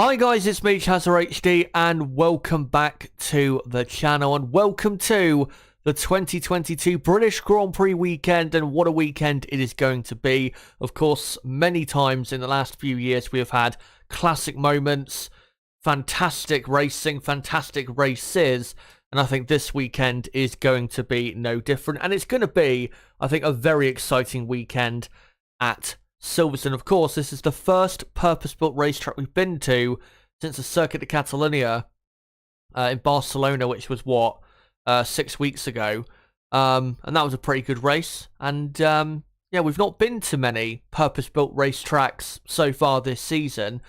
Hi guys, it's me, Chazza HD, and welcome back to the channel, and welcome to the 2022 British Grand Prix weekend, and what a weekend it is going to be. Of course, many times in the last few years we have had classic moments, fantastic racing, fantastic races, and I think this weekend is going to be no different, and it's going to be, I think, a very exciting weekend at Silverstone. Of course, this is the first purpose-built racetrack we've been to since the Circuit de Catalunya in Barcelona, which was, 6 weeks ago. And that was a pretty good race. And, yeah, we've not been to many purpose-built racetracks so far this season.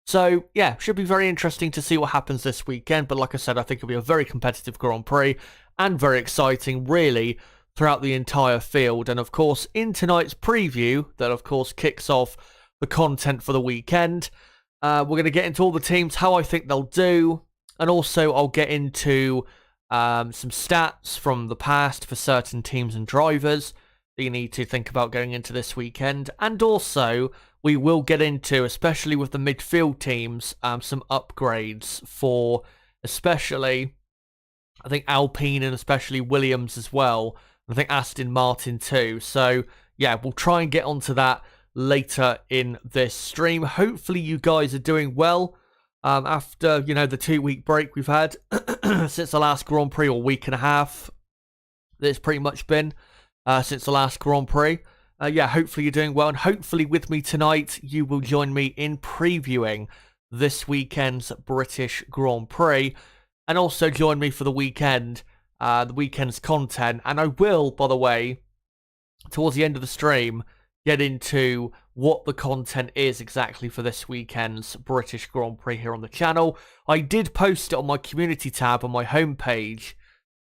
So, yeah, should be very interesting to see what happens this weekend. But like I said, I think it'll be a very competitive Grand Prix and very exciting, really, throughout the entire field. And of course, in tonight's preview, that of course kicks off the content for the weekend, we're going to get into all the teams, how I think they'll do, and also I'll get into some stats from the past for certain teams and drivers that you need to think about going into this weekend. And also, we will get into, especially with the midfield teams, some upgrades for especially, I think, Alpine and especially Williams as well. I think Aston Martin too. So, yeah, we'll try and get onto that later in this stream. Hopefully you guys are doing well after, the 2-week break we've had since the last Grand Prix, or week and a half that it's pretty much been since the last Grand Prix. Yeah, hopefully you're doing well, and hopefully with me tonight you will join me in previewing this weekend's British Grand Prix, and also join me for the weekend's content. And I will, by the way, towards the end of the stream, get into what the content is exactly for this weekend's British Grand Prix here on the channel. I did post it on my community tab on my homepage.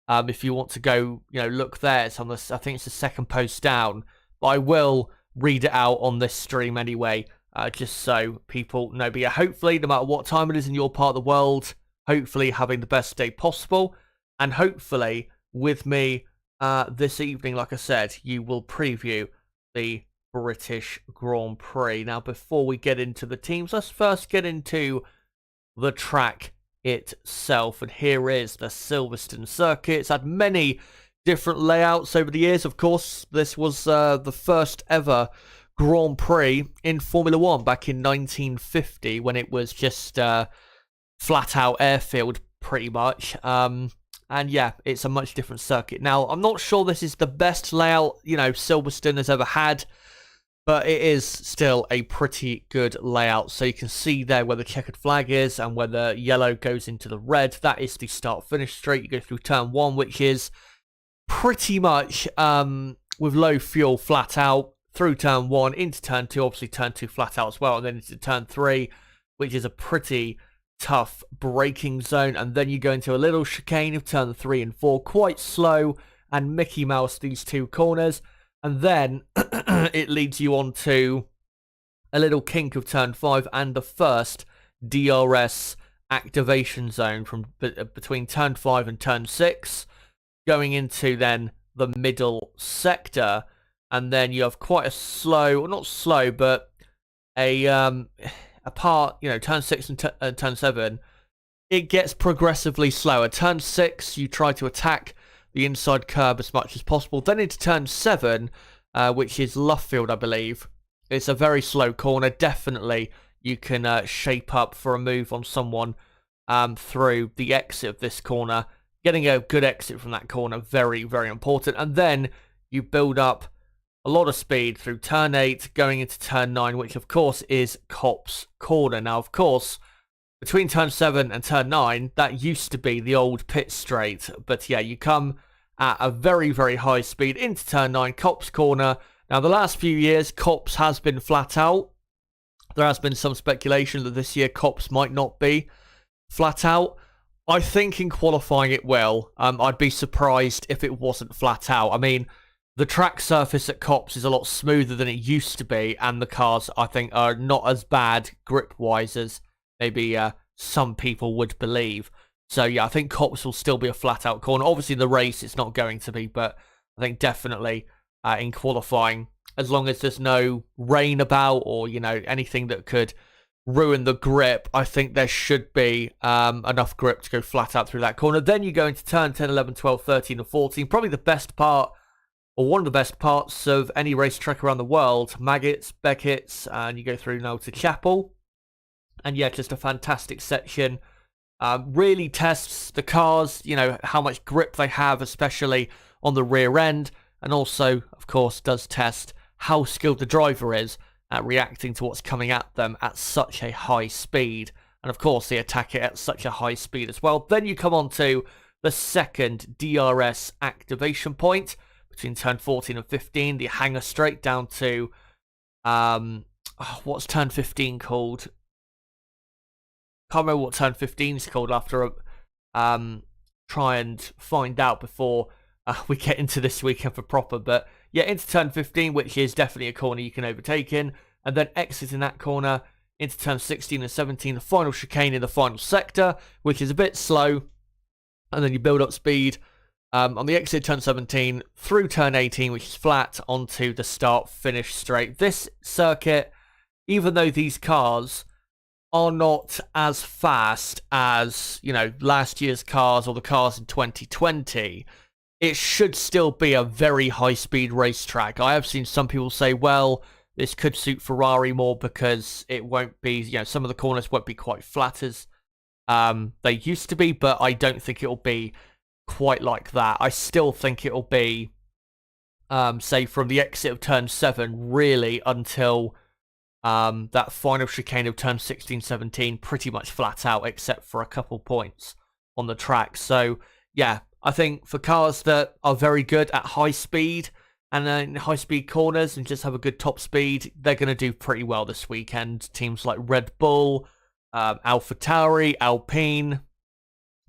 If you want to go, look there, it's on the, I think it's the second post down. But I will read it out on this stream anyway, just so people know. But yeah, hopefully, no matter what time it is in your part of the world, hopefully having the best day possible. And hopefully, with me this evening, like I said, you will preview the British Grand Prix. Now, before we get into the teams, let's first get into the track itself. And here is the Silverstone circuit. It's had many different layouts over the years. Of course, this was the first ever Grand Prix in Formula One back in 1950, when it was just flat-out airfield, pretty much. And yeah, it's a much different circuit. Now, I'm not sure this is the best layout, Silverstone has ever had, but it is still a pretty good layout. So you can see there where the checkered flag is and where the yellow goes into the red. That is the start-finish straight. You go through turn 1, which is pretty much with low fuel flat out, through turn 1, into turn 2, obviously turn 2 flat out as well, and then into turn 3, which is a pretty tough braking zone, and then you go into a little chicane of turn 3 and 4, quite slow and Mickey Mouse these two corners, and then it leads you on to a little kink of turn 5 and the first DRS activation zone from between turn 5 and turn 6, going into then the middle sector. And then you have quite a slow, well, not slow, but a part, turn 6 and turn 7, it gets progressively slower. Turn 6, you try to attack the inside curb as much as possible. Then into turn 7, which is Luffield, I believe. It's a very slow corner. Definitely, you can shape up for a move on someone through the exit of this corner. Getting a good exit from that corner, very, very important. And then you build up a lot of speed through turn 8, going into turn 9, which of course is Copse Corner. Now, of course, between turn 7 and turn 9, that used to be the old pit straight. But yeah, you come at a very, very high speed into turn 9, Copse Corner. Now, the last few years, Copse has been flat out. There has been some speculation that this year Copse might not be flat out. I think in qualifying it will. I'd be surprised if it wasn't flat out. I mean, the track surface at Copse is a lot smoother than it used to be, and the cars, I think, are not as bad grip-wise as maybe some people would believe. So, yeah, I think Copse will still be a flat-out corner. Obviously, in the race, it's not going to be, but I think definitely in qualifying, as long as there's no rain about or, anything that could ruin the grip. I think there should be enough grip to go flat out through that corner. Then you go into turn 10, 11, 12, 13 and 14. Probably the best part, or one of the best parts of any racetrack around the world. Maggots, Beckett's, and you go through now to Chapel. And yeah, just a fantastic section. Really tests the cars, you know, how much grip they have, especially on the rear end. And also, of course, does test how skilled the driver is at reacting to what's coming at them at such a high speed. And of course, they attack it at such a high speed as well. Then you come on to the second DRS activation point between turn 14 and 15, the hanger straight down to, what's turn 15 called? Can't remember what turn 15 is called after try and find out before we get into this weekend for proper. But yeah, into turn 15, which is definitely a corner you can overtake in, and then exit in that corner into turn 16 and 17, the final chicane in the final sector, which is a bit slow, and then you build up speed on the exit turn 17 through turn 18, which is flat, onto the start finish straight. This circuit, even though these cars are not as fast as, you know, last year's cars or the cars in 2020, it should still be a very high-speed racetrack. I have seen some people say, well, this could suit Ferrari more because it won't be, you know, some of the corners won't be quite flat as they used to be, but I don't think it'll be quite like that. I still think it'll be, say, from the exit of turn 7, really, until that final chicane of turn 16, 17, pretty much flat out, except for a couple points on the track. So, yeah, I think for cars that are very good at high speed and then high speed corners and just have a good top speed, they're going to do pretty well this weekend. Teams like Red Bull, AlphaTauri, Alpine,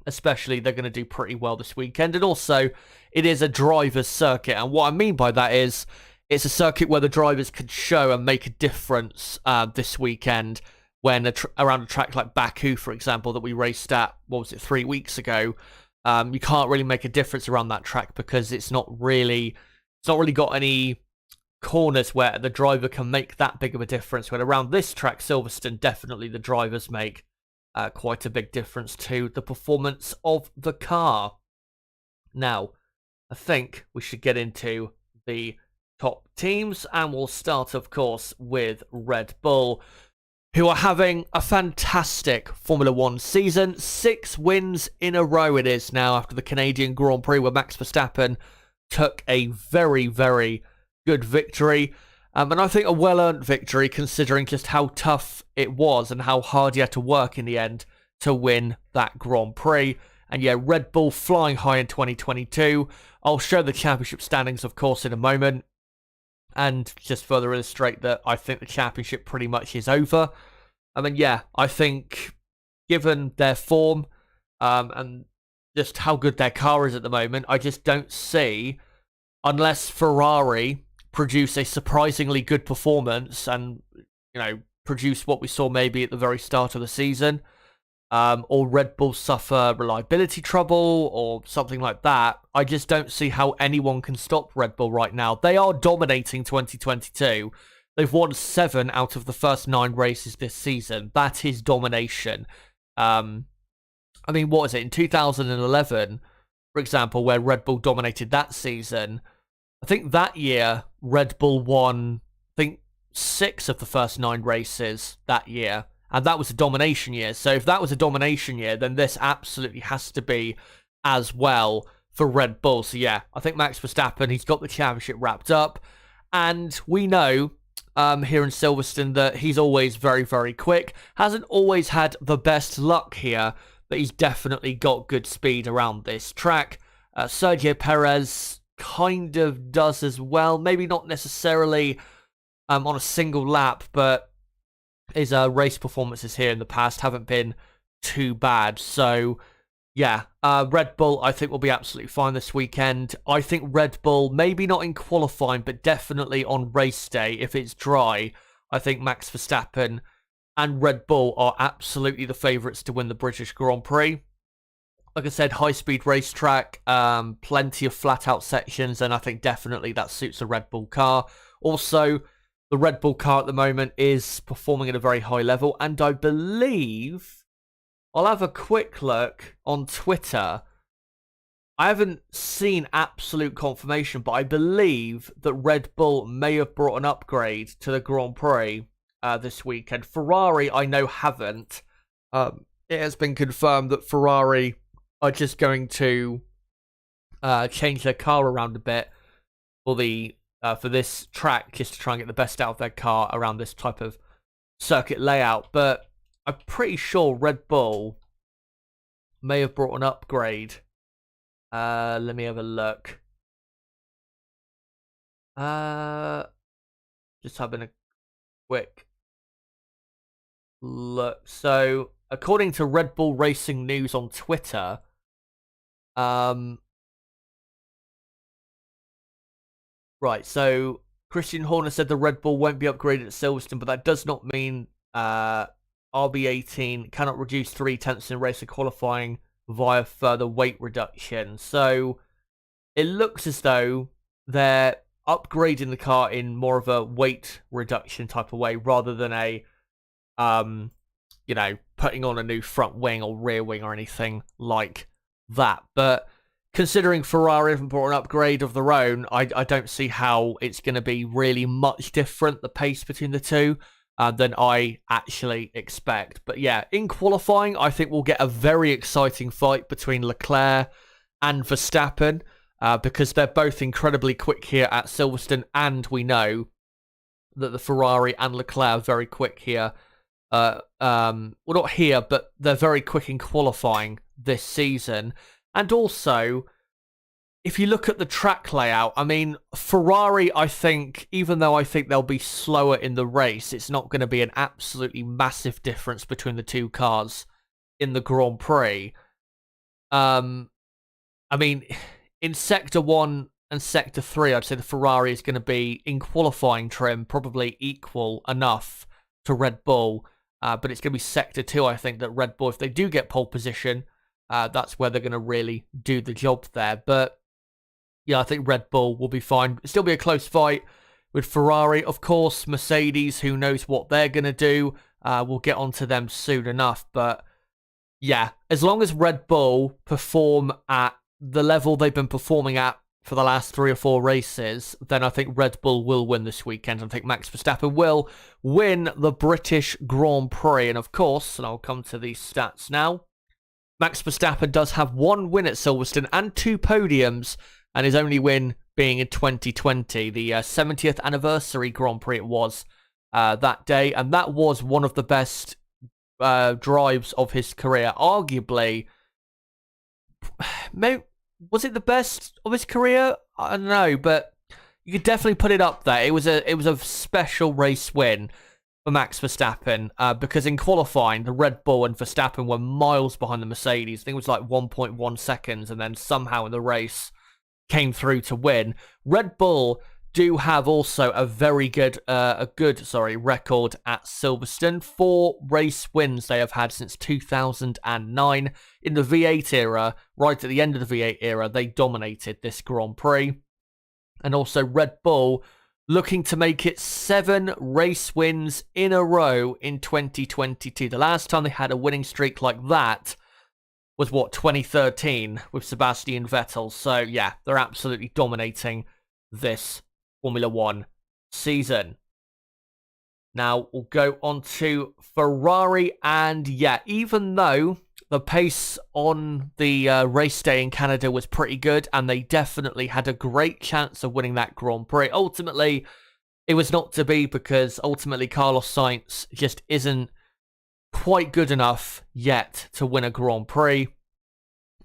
especially, they're going to do pretty well this weekend. And also, it is a driver's circuit. And what I mean by that is, it's a circuit where the drivers can show and make a difference this weekend, when around a track like Baku, for example, that we raced at, 3 weeks ago, you can't really make a difference around that track because it's not really got any corners where the driver can make that big of a difference. When around this track, Silverstone, definitely the drivers make quite a big difference to the performance of the car. Now, I think we should get into the top teams, and we'll start, of course, with Red Bull, who are having a fantastic Formula 1 season. 6 wins in a row it is now after the Canadian Grand Prix, where Max Verstappen took a very, very good victory. And I think a well-earned victory, considering just how tough it was and how hard he had to work in the end to win that Grand Prix. And yeah, Red Bull flying high in 2022. I'll show the championship standings, of course, in a moment, and just further illustrate that I think the championship pretty much is over. I mean, yeah, I think given their form and just how good their car is at the moment, I just don't see, unless Ferrari produce a surprisingly good performance and, you know, produce what we saw maybe at the very start of the season, or Red Bull suffer reliability trouble or something like that, I just don't see how anyone can stop Red Bull right now. They are dominating 2022. They've won 7 out of the first 9 races this season. That is domination. I mean, what is it? In 2011, for example, where Red Bull dominated that season, I think that year Red Bull won, I think, 6 of the first 9 races that year. And that was a domination year. So if that was a domination year, then this absolutely has to be as well for Red Bull. So yeah, I think Max Verstappen, he's got the championship wrapped up. And we know here in Silverstone that he's always very, very quick. Hasn't always had the best luck here, but he's definitely got good speed around this track. Sergio Perez kind of does as well. Maybe not necessarily on a single lap, but his race performances here in the past haven't been too bad. So, yeah, Red Bull, I think, will be absolutely fine this weekend. I think Red Bull, maybe not in qualifying, but definitely on race day, if it's dry, I think Max Verstappen and Red Bull are absolutely the favourites to win the British Grand Prix. Like I said, high-speed racetrack, plenty of flat-out sections, and I think definitely that suits a Red Bull car. Also, the Red Bull car at the moment is performing at a very high level, and I believe I'll have a quick look on Twitter. I haven't seen absolute confirmation, but I believe that Red Bull may have brought an upgrade to the Grand Prix this weekend. Ferrari, I know, haven't. It has been confirmed that Ferrari are just going to change their car around a bit for this track, just to try and get the best out of their car around this type of circuit layout. But I'm pretty sure Red Bull may have brought an upgrade. Let me have a look. Just having a quick look. So, according to Red Bull Racing News on Twitter, right, so Christian Horner said the Red Bull won't be upgraded at Silverstone, but that does not mean RB18 cannot reduce 0.3 in race qualifying via further weight reduction. So it looks as though they're upgrading the car in more of a weight reduction type of way, rather than a putting on a new front wing or rear wing or anything like that. But considering Ferrari haven't brought an upgrade of their own, I don't see how it's going to be really much different, the pace between the two, than I actually expect. But yeah, in qualifying, I think we'll get a very exciting fight between Leclerc and Verstappen, because they're both incredibly quick here at Silverstone, and we know that the Ferrari and Leclerc are very quick here. Well, not here, but they're very quick in qualifying this season. And also, if you look at the track layout, I mean, Ferrari, I think, even though I think they'll be slower in the race, it's not going to be an absolutely massive difference between the two cars in the Grand Prix. I mean, in Sector 1 and Sector 3, I'd say the Ferrari is going to be, in qualifying trim, probably equal enough to Red Bull. But it's going to be Sector 2, I think, that Red Bull, if they do get pole position, that's where they're going to really do the job there. But yeah, I think Red Bull will be fine. It'll still be a close fight with Ferrari. Of course, Mercedes, who knows what they're going to do. We'll get onto them soon enough. But yeah, as long as Red Bull perform at the level they've been performing at for the last 3 or 4 races, then I think Red Bull will win this weekend. I think Max Verstappen will win the British Grand Prix. And of course, and I'll come to these stats now, Max Verstappen does have 1 win at Silverstone and 2 podiums, and his only win being in 2020, the 70th anniversary Grand Prix it was that day, and that was one of the best drives of his career. Arguably, was it the best of his career? I don't know, but you could definitely put it up there. It was a special race win for Max Verstappen, because in qualifying, the Red Bull and Verstappen were miles behind the Mercedes. I think it was like 1.1 seconds, and then somehow in the race came through to win. Red Bull do have also a very good, record at Silverstone. 4 race wins they have had since 2009. In the V8 era, right at the end of the V8 era, they dominated this Grand Prix. And also Red Bull looking to make it 7 race wins in a row in 2022. The last time they had a winning streak like that was, 2013 with Sebastian Vettel. So, yeah, they're absolutely dominating this Formula 1 season. Now, we'll go on to Ferrari. And, yeah, even though the pace on the race day in Canada was pretty good, and they definitely had a great chance of winning that Grand Prix, ultimately, it was not to be, because ultimately Carlos Sainz just isn't quite good enough yet to win a Grand Prix.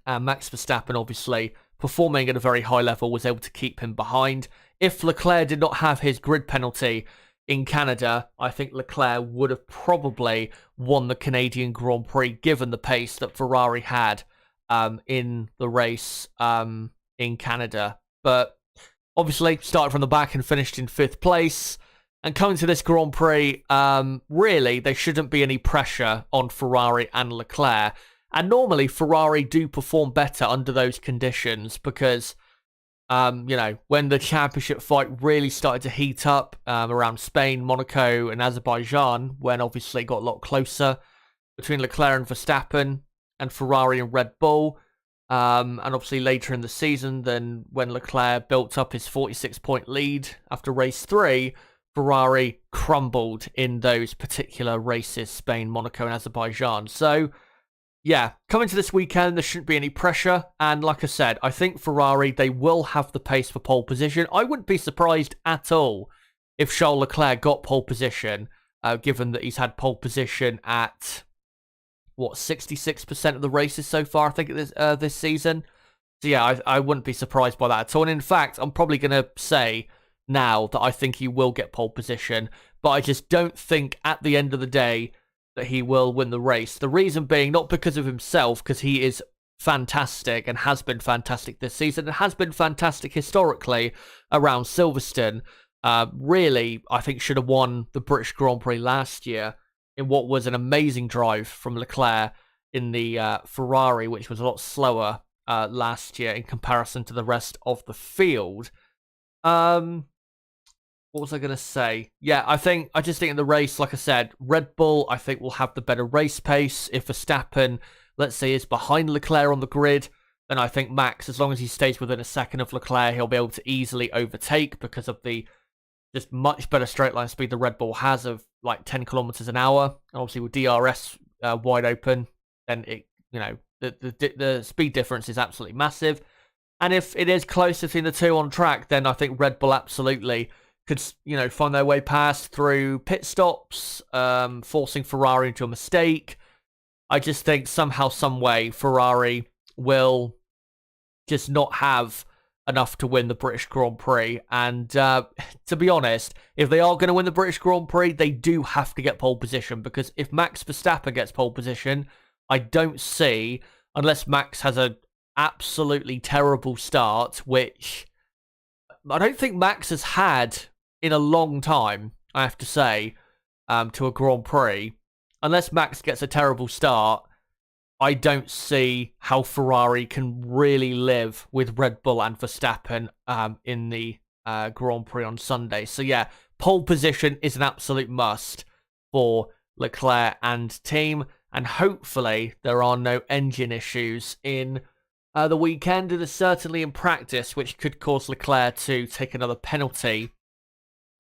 And Max Verstappen, obviously, performing at a very high level, was able to keep him behind. If Leclerc did not have his grid penalty in Canada, I think Leclerc would have probably won the Canadian Grand Prix, given the pace that Ferrari had in the race in Canada. But obviously, started from the back and finished in 5th place. And coming to this Grand Prix, really, there shouldn't be any pressure on Ferrari and Leclerc. And normally, Ferrari do perform better under those conditions, because When the championship fight really started to heat up around Spain, Monaco, and Azerbaijan, when obviously it got a lot closer between Leclerc and Verstappen and Ferrari and Red Bull. And obviously later in the season, then when Leclerc built up his 46-point lead after race 3, Ferrari crumbled in those particular races, Spain, Monaco, and Azerbaijan. So, yeah, coming to this weekend, there shouldn't be any pressure. And like I said, I think Ferrari, they will have the pace for pole position. I wouldn't be surprised at all if Charles Leclerc got pole position, given that he's had pole position at 66% of the races so far, I think, this season. So yeah, I wouldn't be surprised by that at all. And in fact, I'm probably going to say now that I think he will get pole position, but I just don't think at the end of the day that he will win the race. The reason being not because of himself, because he is fantastic and has been fantastic this season and has been fantastic historically around Silverstone. Really, I think should have won the British Grand Prix last year in what was an amazing drive from Leclerc in the Ferrari, which was a lot slower last year in comparison to the rest of the field. What was I going to say? Yeah, I just think in the race, like I said, Red Bull, I think, will have the better race pace. If Verstappen, let's say, is behind Leclerc on the grid, then I think Max, as long as he stays within a second of Leclerc, he'll be able to easily overtake because of the just much better straight line speed the Red Bull has of like 10 kilometers an hour. And obviously with DRS wide open, then the speed difference is absolutely massive. And if it is close between the two on track, then I think Red Bull absolutely could, find their way past through pit stops, forcing Ferrari into a mistake. I just think somehow, some way, Ferrari will just not have enough to win the British Grand Prix. And to be honest, if they are going to win the British Grand Prix, they do have to get pole position, because if Max Verstappen gets pole position, I don't see, unless Max has an absolutely terrible start, which I don't think Max has had in a long time, I have to say, to a Grand Prix. Unless Max gets a terrible start, I don't see how Ferrari can really live with Red Bull and Verstappen in the Grand Prix on Sunday. So yeah, pole position is an absolute must for Leclerc and team, and hopefully there are no engine issues in the weekend, and certainly in practice, which could cause Leclerc to take another penalty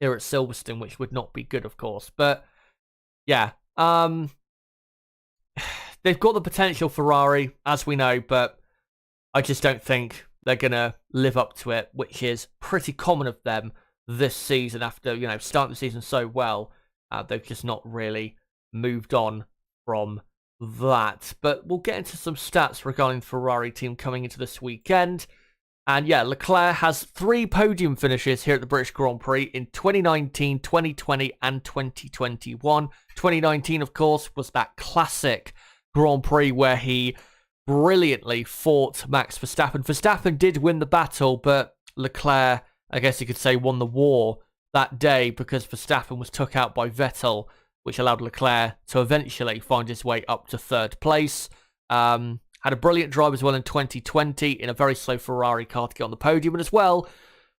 here at Silverstone, which would not be good, of course. But yeah, they've got the potential, Ferrari, as we know, but I just don't think they're going to live up to it, which is pretty common of them this season after, starting the season so well. They've just not really moved on from that. But we'll get into some stats regarding the Ferrari team coming into this weekend. And yeah, Leclerc has 3 podium finishes here at the British Grand Prix in 2019, 2020, and 2021. 2019, of course, was that classic Grand Prix where he brilliantly fought Max Verstappen. Verstappen did win the battle, but Leclerc, I guess you could say, won the war that day because Verstappen was took out by Vettel, which allowed Leclerc to eventually find his way up to 3rd place. Had a brilliant drive as well in 2020 in a very slow Ferrari car to get on the podium. And as well,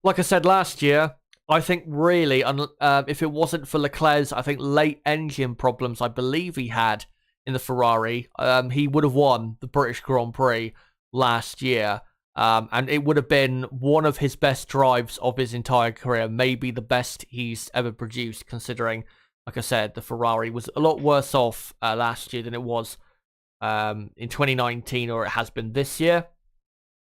like I said last year, I think really, if it wasn't for Leclerc's, I think, late engine problems I believe he had in the Ferrari, he would have won the British Grand Prix last year. And it would have been one of his best drives of his entire career, maybe the best he's ever produced, considering, like I said, the Ferrari was a lot worse off last year than it was in 2019, or it has been this year.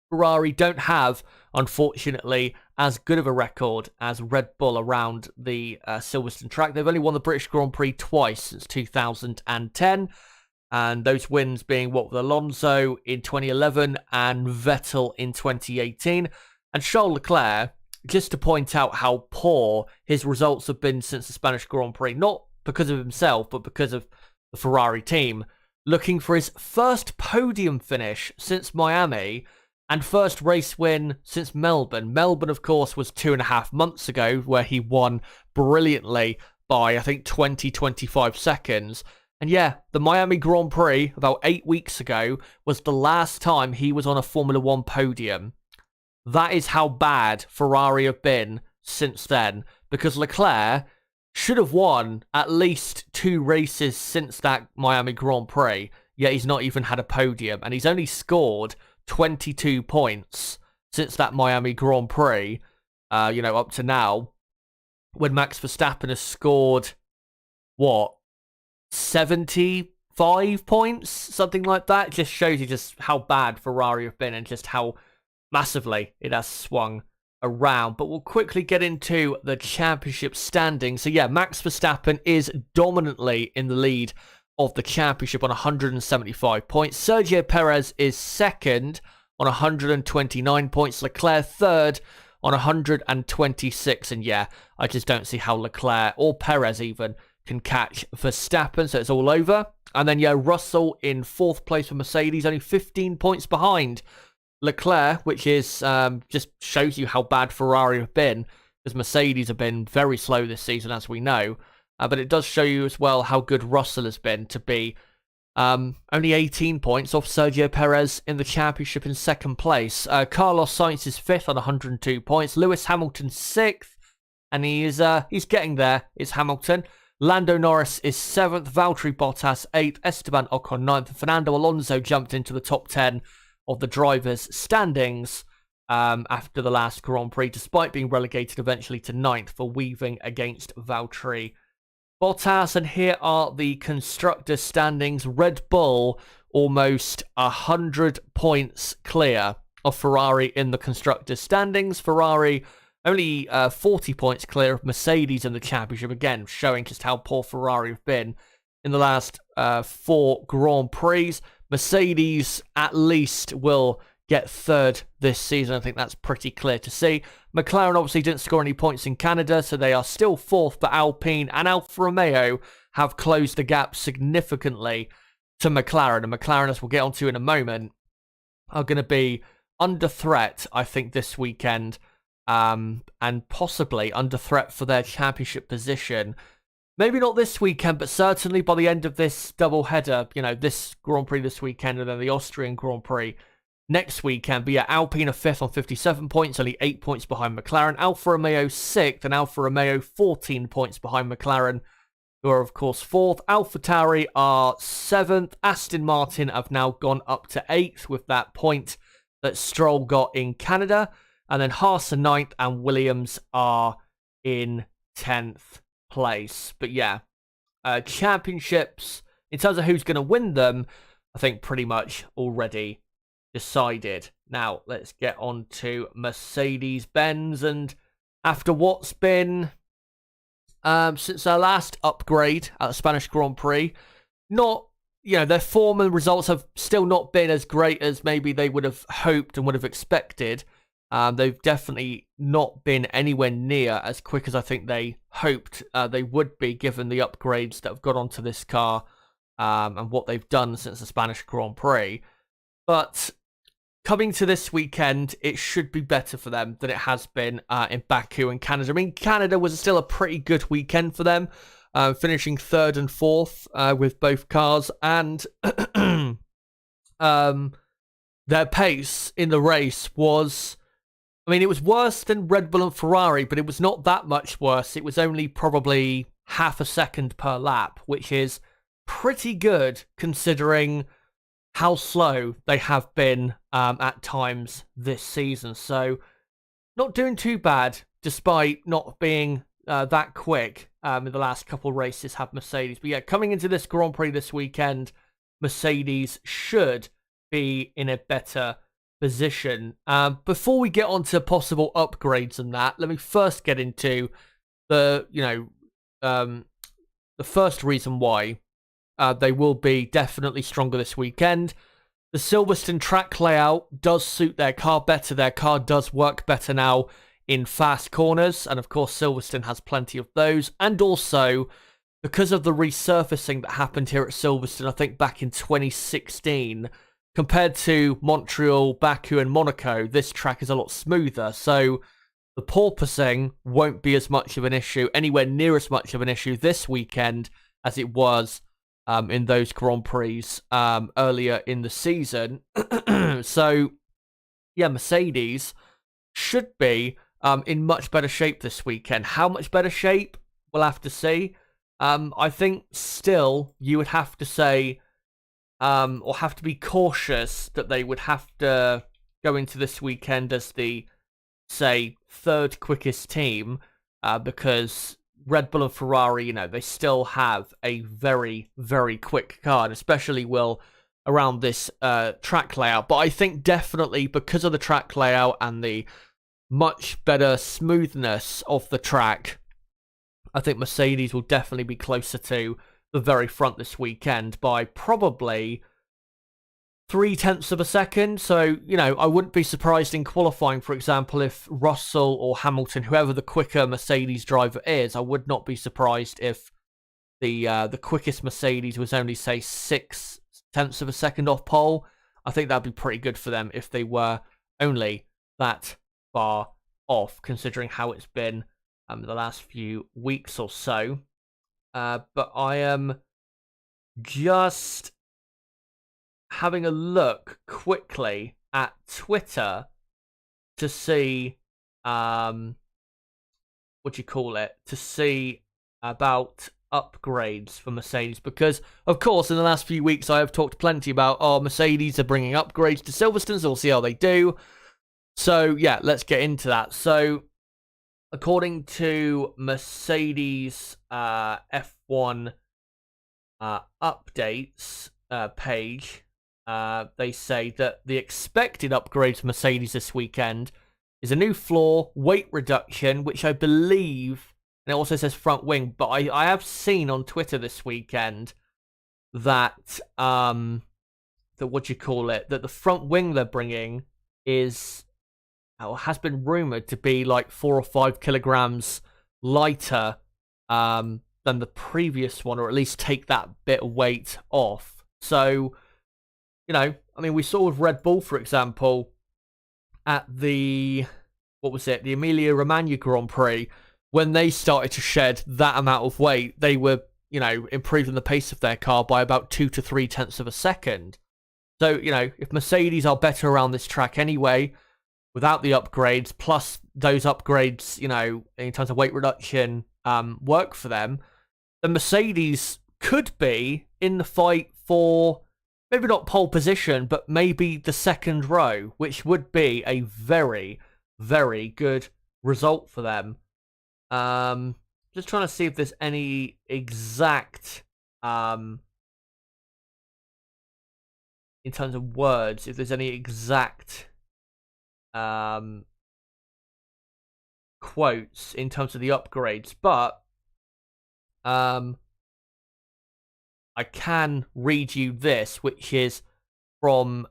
Ferrari don't have, unfortunately, as good of a record as Red Bull around the Silverstone track. They've only won the British Grand Prix twice since 2010, and those wins being with Alonso in 2011 and Vettel in 2018. And Charles Leclerc, just to point out how poor his results have been since the Spanish Grand Prix, not because of himself, but because of the Ferrari team, looking for his first podium finish since Miami and first race win since Melbourne. Melbourne, of course, was 2.5 months ago, where he won brilliantly by, I think, 25 seconds. And yeah, the Miami Grand Prix, about 8 weeks ago, was the last time he was on a Formula One podium. That is how bad Ferrari have been since then, because Leclerc should have won at least 2 races since that Miami Grand Prix, yet he's not even had a podium, and he's only scored 22 points since that Miami Grand Prix, up to now, when Max Verstappen has scored, 75 points? Something like that. It just shows you just how bad Ferrari have been and just how massively it has swung around. But we'll quickly get into the championship standings. So yeah, Max Verstappen is dominantly in the lead of the championship on 175 points. Sergio Perez is second on 129 points. Leclerc third on 126. And yeah, I just don't see how Leclerc or Perez even can catch Verstappen. So it's all over. And then yeah, Russell in fourth place for Mercedes, only 15 points behind Leclerc, which is just shows you how bad Ferrari have been, because Mercedes have been very slow this season, as we know. But it does show you as well how good Russell has been to be only 18 points off Sergio Perez in the championship in second place. Carlos Sainz is fifth on 102 points. Lewis Hamilton sixth, and he's getting there. Is Hamilton. Lando Norris is seventh. Valtteri Bottas eighth. Esteban Ocon ninth. Fernando Alonso jumped into the top 10 of the drivers' standings after the last Grand Prix, despite being relegated eventually to ninth for weaving against Valtteri Bottas. And here are the constructors' standings. Red Bull almost 100 points clear of Ferrari in the constructors' standings. Ferrari only 40 points clear of Mercedes in the championship, again showing just how poor Ferrari have been in the last 4 Grand Prix. Mercedes at least will get third this season. I think that's pretty clear to see. McLaren obviously didn't score any points in Canada, so they are still fourth, but Alpine and Alfa Romeo have closed the gap significantly to McLaren. And McLaren, as we'll get onto in a moment, are going to be under threat, I think, this weekend, and possibly under threat for their championship position. Maybe not this weekend, but certainly by the end of this double header, this Grand Prix this weekend and then the Austrian Grand Prix next weekend. But yeah, Alpine are fifth on 57 points, only 8 points behind McLaren. Alfa Romeo sixth, and Alfa Romeo 14 points behind McLaren, who are of course fourth. AlphaTauri are seventh. Aston Martin have now gone up to eighth with that point that Stroll got in Canada. And then Haas are ninth, and Williams are in 10th place. But yeah, championships, in terms of who's going to win them, I think pretty much already decided. Now, let's get on to Mercedes-Benz. And after what's been, since their last upgrade at the Spanish Grand Prix, their form and results have still not been as great as maybe they would have hoped and would have expected. They've definitely not been anywhere near as quick as I think they hoped they would be, given the upgrades that have got onto this car and what they've done since the Spanish Grand Prix. But coming to this weekend, it should be better for them than it has been in Baku and Canada. I mean, Canada was still a pretty good weekend for them, finishing third and fourth with both cars, and their pace in the race was, it was worse than Red Bull and Ferrari, but it was not that much worse. It was only probably half a second per lap, which is pretty good considering how slow they have been at times this season. So not doing too bad, despite not being that quick in the last couple of races have Mercedes. But yeah, coming into this Grand Prix this weekend, Mercedes should be in a better position. Before we get on to possible upgrades and that, let me first get into the first reason why they will be definitely stronger this weekend. The Silverstone track layout does suit their car better. Their car does work better now in fast corners, and of course Silverstone has plenty of those. And also, because of the resurfacing that happened here at Silverstone, I think back in 2016, compared to Montreal, Baku and Monaco, this track is a lot smoother. So the porpoising won't be as much of an issue, anywhere near as much of an issue this weekend as it was in those Grand Prix earlier in the season. So, yeah, Mercedes should be in much better shape this weekend. How much better shape? We'll have to see. I think still you would have to say, or have to be cautious that they would have to go into this weekend as the, say, third quickest team, because Red Bull and Ferrari, they still have a very, very quick car, and especially will around this track layout. But I think definitely because of the track layout and the much better smoothness of the track, I think Mercedes will definitely be closer to the very front this weekend by probably 0.3 of a second. So, I wouldn't be surprised in qualifying, for example, if Russell or Hamilton, whoever the quicker Mercedes driver is, I would not be surprised if the quickest Mercedes was only, say, 0.6 of a second off pole. I think that'd be pretty good for them if they were only that far off, considering how it's been the last few weeks or so. But I am just having a look quickly at Twitter to see to see about upgrades for Mercedes, because of course in the last few weeks I have talked plenty about Mercedes are bringing upgrades to Silverstone, so we'll see how they do. So yeah, let's get into that. So according to Mercedes F1 updates page, they say that the expected upgrades for Mercedes this weekend is a new floor, weight reduction, which I believe, and it also says front wing, but I have seen on Twitter this weekend that that the front wing they're bringing is, or has been rumored to be like 4 or 5 kilograms lighter than the previous one, or at least take that bit of weight off. So, we saw with Red Bull, for example, at the Emilia Romagna Grand Prix, when they started to shed that amount of weight, they were, improving the pace of their car by about 2 to 0.3 of a second. So, if Mercedes are better around this track anyway, without the upgrades, plus those upgrades, in terms of weight reduction, work for them, then Mercedes could be in the fight for maybe not pole position, but maybe the second row, which would be a very, very good result for them. Just trying to see if there's any exact, in terms of words, if there's any exact quotes in terms of the upgrades, but I can read you this, which is from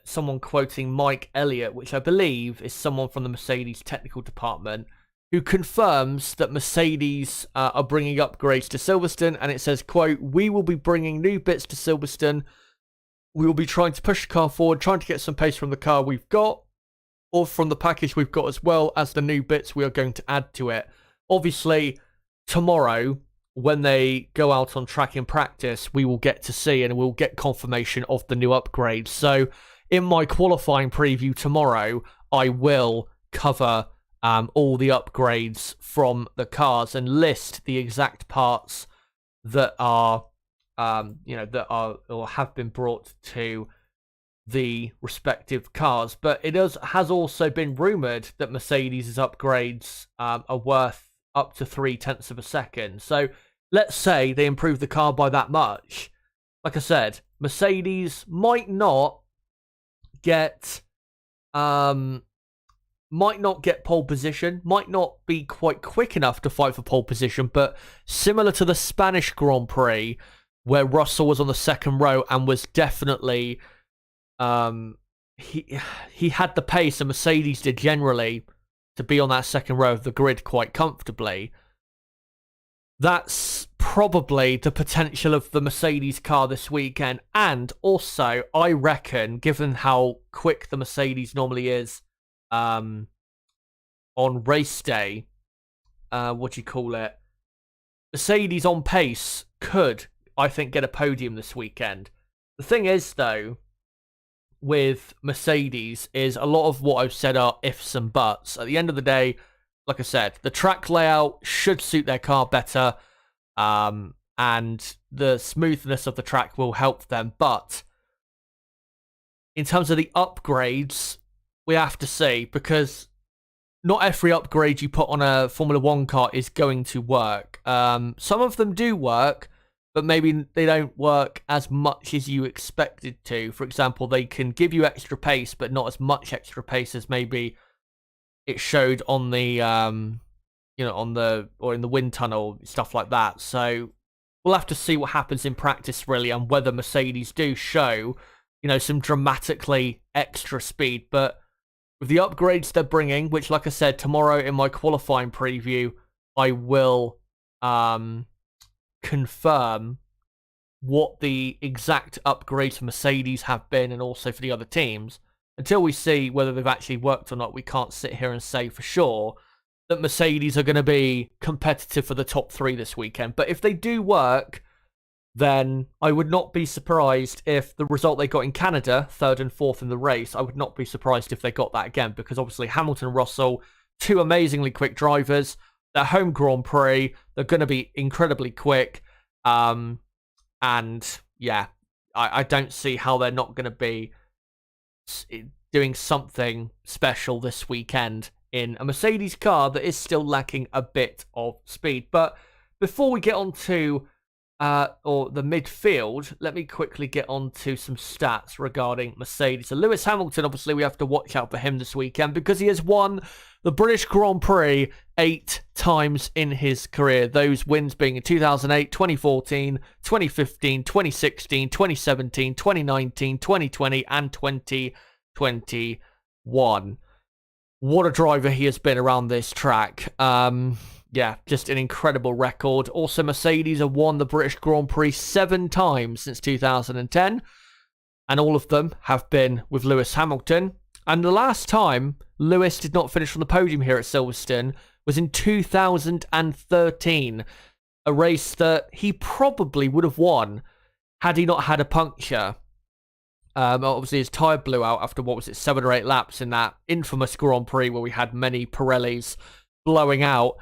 someone quoting Mike Elliott, which I believe is someone from the Mercedes technical department, who confirms that Mercedes are bringing upgrades to Silverstone, and it says, quote, "We will be bringing new bits to Silverstone. We will be trying to push the car forward, trying to get some pace from the car we've got, or from the package we've got, as well as the new bits we are going to add to it." Obviously, tomorrow, when they go out on track in practice, we will get to see and we'll get confirmation of the new upgrades. So in my qualifying preview tomorrow, I will cover all the upgrades from the cars and list the exact parts that are, that are or have been brought to the respective cars. But it has also been rumored that Mercedes' upgrades are worth up to 0.3 of a second. So let's say they improve the car by that much. Like I said, Mercedes might not get pole position, might not be quite quick enough to fight for pole position, but similar to the Spanish Grand Prix, where Russell was on the second row and was definitely he had the pace, and Mercedes did generally, to be on that second row of the grid quite comfortably. That's probably the potential of the Mercedes car this weekend. And also, I reckon, given how quick the Mercedes normally is on race day, Mercedes on pace could, I think, get a podium this weekend. The thing is, though, with Mercedes is a lot of what I've said are ifs and buts. At the end of the day, like I said, the track layout should suit their car better, and the smoothness of the track will help them. But in terms of the upgrades, we have to see, because not every upgrade you put on a Formula 1 car is going to work. Some of them do work, but maybe they don't work as much as you expected to. For example, they can give you extra pace, but not as much extra pace as maybe it showed on the, or in the wind tunnel, stuff like that. So we'll have to see what happens in practice, really, and whether Mercedes do show, some dramatically extra speed. But with the upgrades they're bringing, which, like I said, tomorrow in my qualifying preview, I will confirm what the exact upgrades for Mercedes have been, and also for the other teams. Until we see whether they've actually worked or not, we can't sit here and say for sure that Mercedes are going to be competitive for the top 3 this weekend. But if they do work, then I would not be surprised if the result they got in Canada, 3rd and 4th in the race, I would not be surprised if they got that again, because obviously Hamilton and Russell, 2 amazingly quick drivers, their home Grand Prix, they're going to be incredibly quick, and yeah, I don't see how they're not going to be doing something special this weekend in a Mercedes car that is still lacking a bit of speed. But before we get on to the midfield, let me quickly get on to some stats regarding Mercedes. So Lewis Hamilton, obviously, we have to watch out for him this weekend because he has won the British Grand Prix 8 times in his career. Those wins being in 2008, 2014, 2015, 2016, 2017, 2019, 2020, and 2021. What a driver he has been around this track. Yeah, just an incredible record. Also, Mercedes have won the British Grand Prix 7 times since 2010. And all of them have been with Lewis Hamilton. And the last time Lewis did not finish on the podium here at Silverstone was in 2013. A race that he probably would have won had he not had a puncture. Obviously, his tyre blew out after, 7 or 8 laps in that infamous Grand Prix where we had many Pirellis blowing out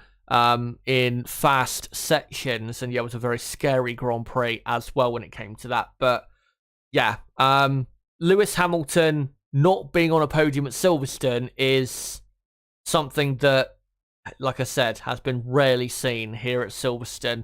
in fast sections, and yeah, it was a very scary Grand Prix as well when it came to that. But yeah, Lewis Hamilton not being on a podium at Silverstone is something that, like I said, has been rarely seen here at Silverstone,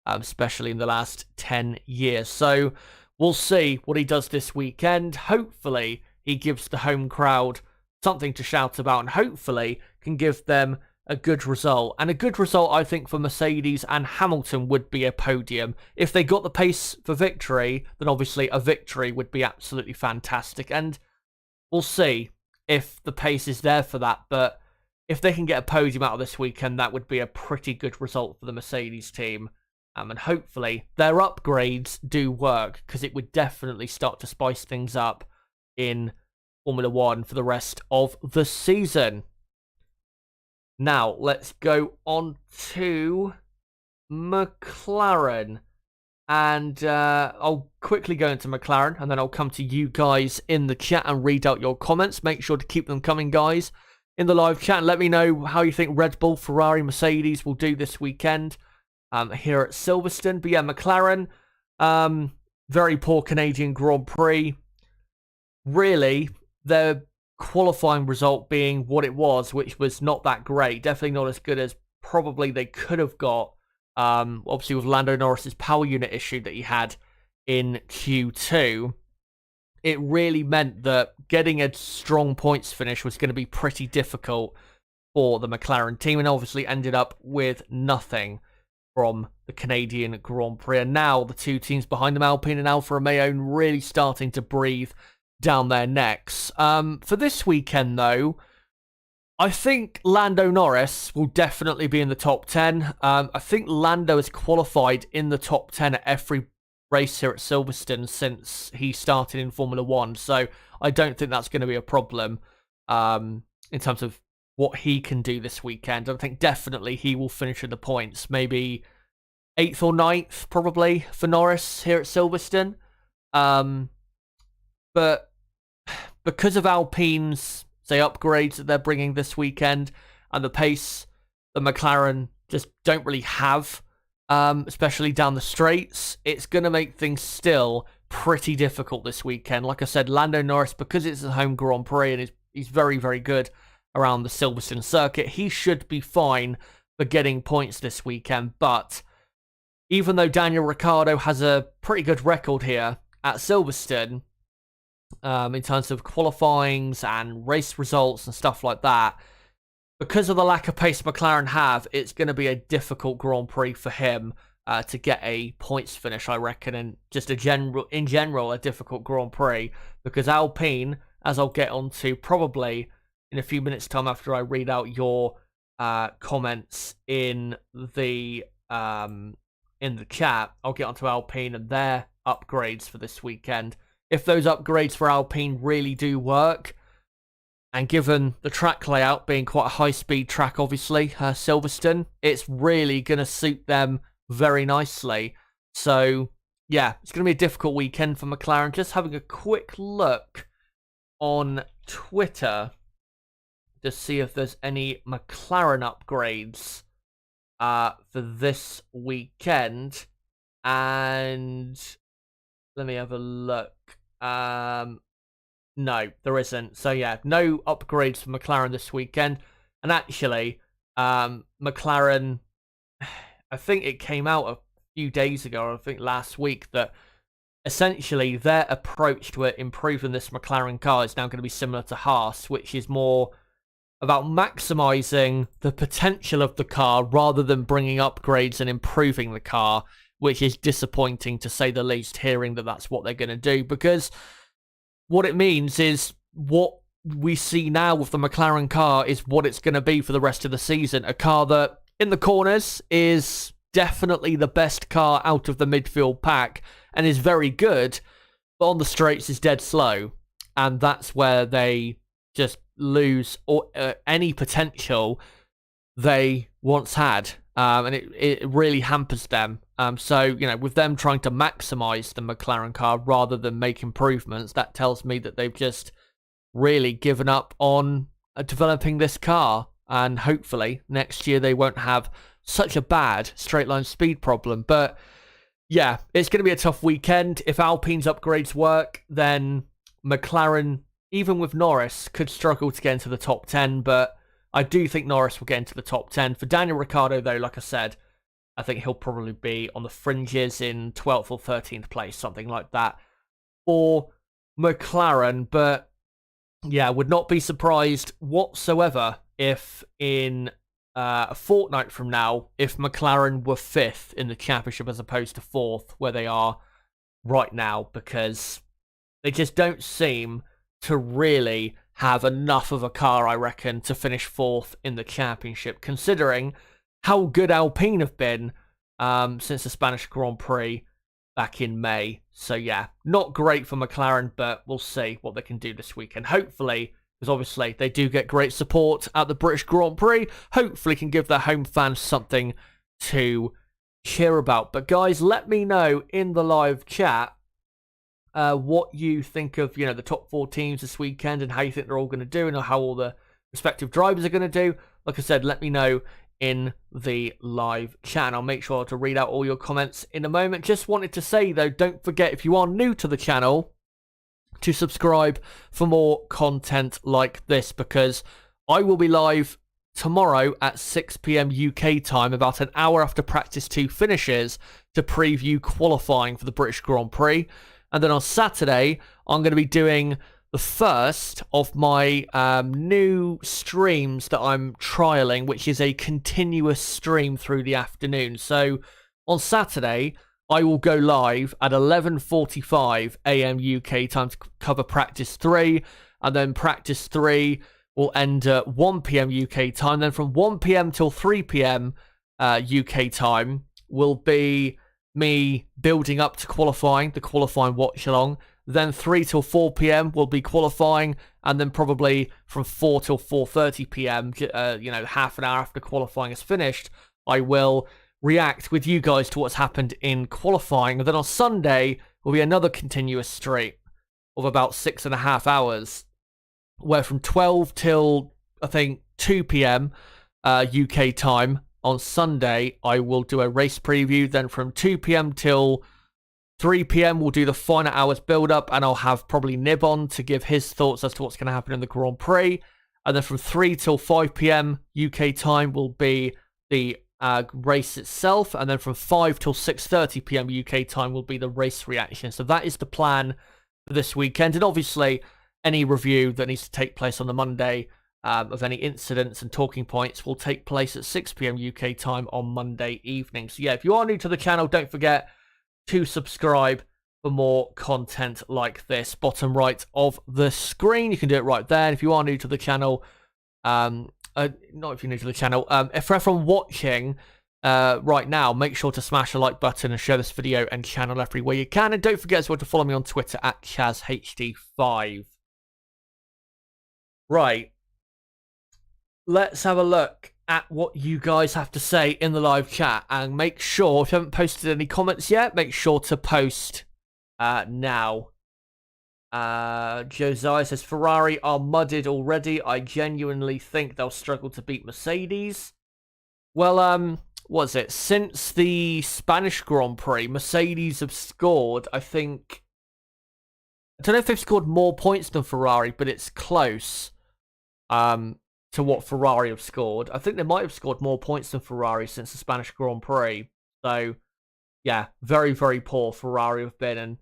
especially in the last 10 years. So we'll see what he does this weekend. Hopefully he gives the home crowd something to shout about, and hopefully can give them a good result. And a good result, I think, for Mercedes and Hamilton would be a podium. If they got the pace for victory, then obviously a victory would be absolutely fantastic. And we'll see if the pace is there for that. But if they can get a podium out of this weekend, that would be a pretty good result for the Mercedes team. And hopefully their upgrades do work, because it would definitely start to spice things up in Formula 1 for the rest of the season. Now, let's go on to McLaren. And I'll quickly go into McLaren, and then I'll come to you guys in the chat and read out your comments. Make sure to keep them coming, guys, in the live chat. And let me know how you think Red Bull, Ferrari, Mercedes will do this weekend here at Silverstone. But yeah, McLaren, very poor Canadian Grand Prix. Really, their qualifying result being what it was, which was not that great. Definitely not as good as probably they could have got. Obviously, with Lando Norris's power unit issue that he had in Q2, it really meant that getting a strong points finish was going to be pretty difficult for the McLaren team, and obviously ended up with nothing from the Canadian Grand Prix. And now the two teams behind them, Alpine and Alfa Romeo, really starting to breathe down their necks. For this weekend, though, I think Lando Norris will definitely be in the top 10. I think Lando has qualified in the top 10 at every race here at Silverstone since he started in Formula 1. So I don't think that's going to be a problem in terms of what he can do this weekend. I think definitely he will finish in the points. Maybe 8th or 9th, probably, for Norris here at Silverstone. But because of Alpine's, say, upgrades that they're bringing this weekend and the pace that McLaren just don't really have, especially down the straights, it's going to make things still pretty difficult this weekend. Like I said, Lando Norris, because it's a home Grand Prix and he's very, very good around the Silverstone circuit, he should be fine for getting points this weekend. But even though Daniel Ricciardo has a pretty good record here at Silverstone, in terms of qualifyings and race results and stuff like that, because of the lack of pace McLaren have, it's going to be a difficult Grand Prix for him to get a points finish, I reckon, and just in general, a difficult Grand Prix, because Alpine, as I'll get onto probably in a few minutes' time after I read out your comments in the chat, I'll get onto Alpine and their upgrades for this weekend. If those upgrades for Alpine really do work, and given the track layout being quite a high-speed track, obviously, Silverstone, it's really going to suit them very nicely. So, yeah, it's going to be a difficult weekend for McLaren. Just having a quick look on Twitter to see if there's any McLaren upgrades for this weekend. And let me have a look. No, there isn't. So yeah, no upgrades for McLaren this weekend. And actually, McLaren, I think it came out a few days ago, I think last week, that essentially their approach to improving this McLaren car is now going to be similar to Haas, which is more about maximizing the potential of the car rather than bringing upgrades and improving the car, which is disappointing to say the least, hearing that that's what they're going to do, because what it means is what we see now with the McLaren car is what it's going to be for the rest of the season. A car that in the corners is definitely the best car out of the midfield pack and is very good, but on the straights is dead slow. And that's where they just lose any potential they once had. And it really hampers them. So, you know, with them trying to maximize the McLaren car rather than make improvements, that tells me that they've just really given up on developing this car. And hopefully next year they won't have such a bad straight line speed problem. But yeah, it's going to be a tough weekend. If Alpine's upgrades work, then McLaren, even with Norris, could struggle to get into the top 10. But I do think Norris will get into the top 10. For Daniel Ricciardo, though, like I said, I think he'll probably be on the fringes in 12th or 13th place, something like that, for McLaren. But yeah, would not be surprised whatsoever if in a fortnight from now, if McLaren were 5th in the championship as opposed to 4th, where they are right now, because they just don't seem to really have enough of a car, I reckon, to finish 4th in the championship, considering how good Alpine have been since the Spanish Grand Prix back in May. So yeah, not great for McLaren, but we'll see what they can do this weekend. Hopefully, because obviously they do get great support at the British Grand Prix, hopefully can give their home fans something to cheer about. But guys, let me know in the live chat what you think of, you know, the top 4 teams this weekend and how you think they're all going to do and how all the respective drivers are going to do. Like I said, let me know in the live chat. I'll make sure to read out all your comments in a moment. Just wanted to say, though, don't forget, if you are new to the channel, to subscribe for more content like this, because I will be live tomorrow at 6 PM UK time, about an hour after Practice 2 finishes, to preview qualifying for the British Grand Prix. And then on Saturday, I'm going to be doing the first of my new streams that I'm trialing, which is a continuous stream through the afternoon. So on Saturday, I will go live at 11:45 AM UK time to cover Practice 3, and then Practice 3 will end at 1 PM UK time. Then from 1 PM till 3 PM UK time will be me building up to qualifying, the qualifying watch along. Then 3 till 4 PM will be qualifying, and then probably from 4 till 4:30 PM, you know, half an hour after qualifying is finished, I will react with you guys to what's happened in qualifying. And then on Sunday will be another continuous stream of about 6.5 hours where from 12 till, I think, 2 p.m. UK time on Sunday, I will do a race preview. Then from 2 p.m. till 3 p.m. we'll do the final hours build-up, and I'll have probably Nib on to give his thoughts as to what's going to happen in the Grand Prix. And then from 3 till 5 p.m. UK time will be the race itself, and then from 5 till 6:30 p.m. UK time will be the race reaction. So that is the plan for this weekend, and obviously any review that needs to take place on the Monday of any incidents and talking points will take place at 6 p.m. UK time on Monday evening. So yeah, if you are new to the channel, don't forget to subscribe for more content like this. Bottom right of the screen, you can do it right there. And if you are new to the channel, not if you're new to the channel, if for everyone watching right now, make sure to smash the like button and share this video and channel everywhere you can. And don't forget as well to follow me on Twitter at ChazHD5. Right. Let's have a look at what you guys have to say in the live chat, and make sure, if you haven't posted any comments yet, make sure to post now. Josiah says, Ferrari are mudded already. I genuinely think they'll struggle to beat Mercedes. Well, was it? Since the Spanish Grand Prix, Mercedes have scored, I think, I don't know if they've scored more points than Ferrari, but it's close. To what Ferrari have scored. I think they might have scored more points than Ferrari since the Spanish Grand Prix. So, yeah, very, very poor Ferrari have been. And,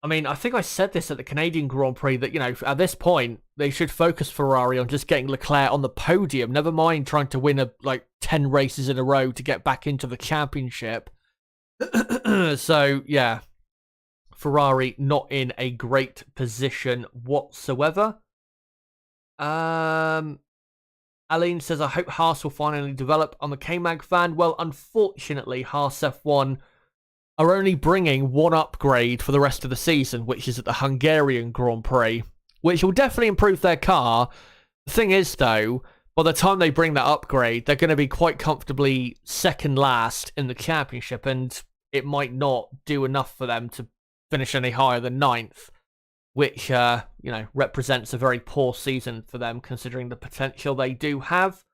I mean, I think I said this at the Canadian Grand Prix that, you know, at this point, they should focus Ferrari on just getting Leclerc on the podium. Never mind trying to win, 10 races in a row to get back into the championship. So, yeah, Ferrari not in a great position whatsoever. Aline says, I hope Haas will finally develop. I'm a K-Mag fan. Well, unfortunately, Haas F1 are only bringing one upgrade for the rest of the season, which is at the Hungarian Grand Prix, which will definitely improve their car. The thing is, though, by the time they bring that upgrade, they're going to be quite comfortably second last in the championship, and it might not do enough for them to finish any higher than 9th. Which, represents a very poor season for them, considering the potential they do have.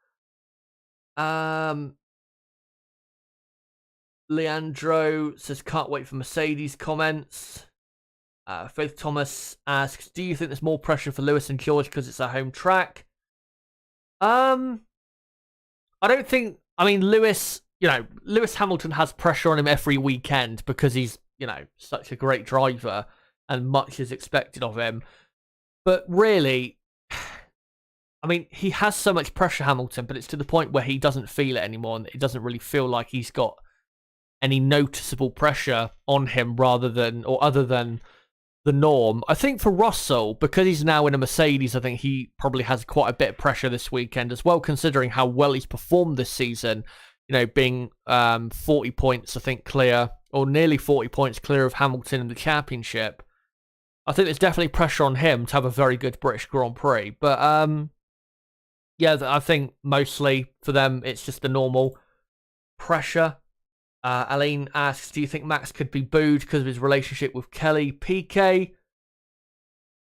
Leandro says, can't wait for Mercedes comments. Faith Thomas asks, do you think there's more pressure for Lewis and George because it's a home track? I don't think, Lewis Hamilton has pressure on him every weekend because he's, such a great driver. And much is expected of him. But really, he has so much pressure, Hamilton, but it's to the point where he doesn't feel it anymore, and it doesn't really feel like he's got any noticeable pressure on him other than the norm. I think for Russell, because he's now in a Mercedes, I think he probably has quite a bit of pressure this weekend as well, considering how well he's performed this season, being 40 points, I think, clear, or nearly 40 points clear of Hamilton in the championship. I think there's definitely pressure on him to have a very good British Grand Prix. But, yeah, I think mostly for them, it's just the normal pressure. Aline asks, do you think Max could be booed because of his relationship with Kelly Piquet?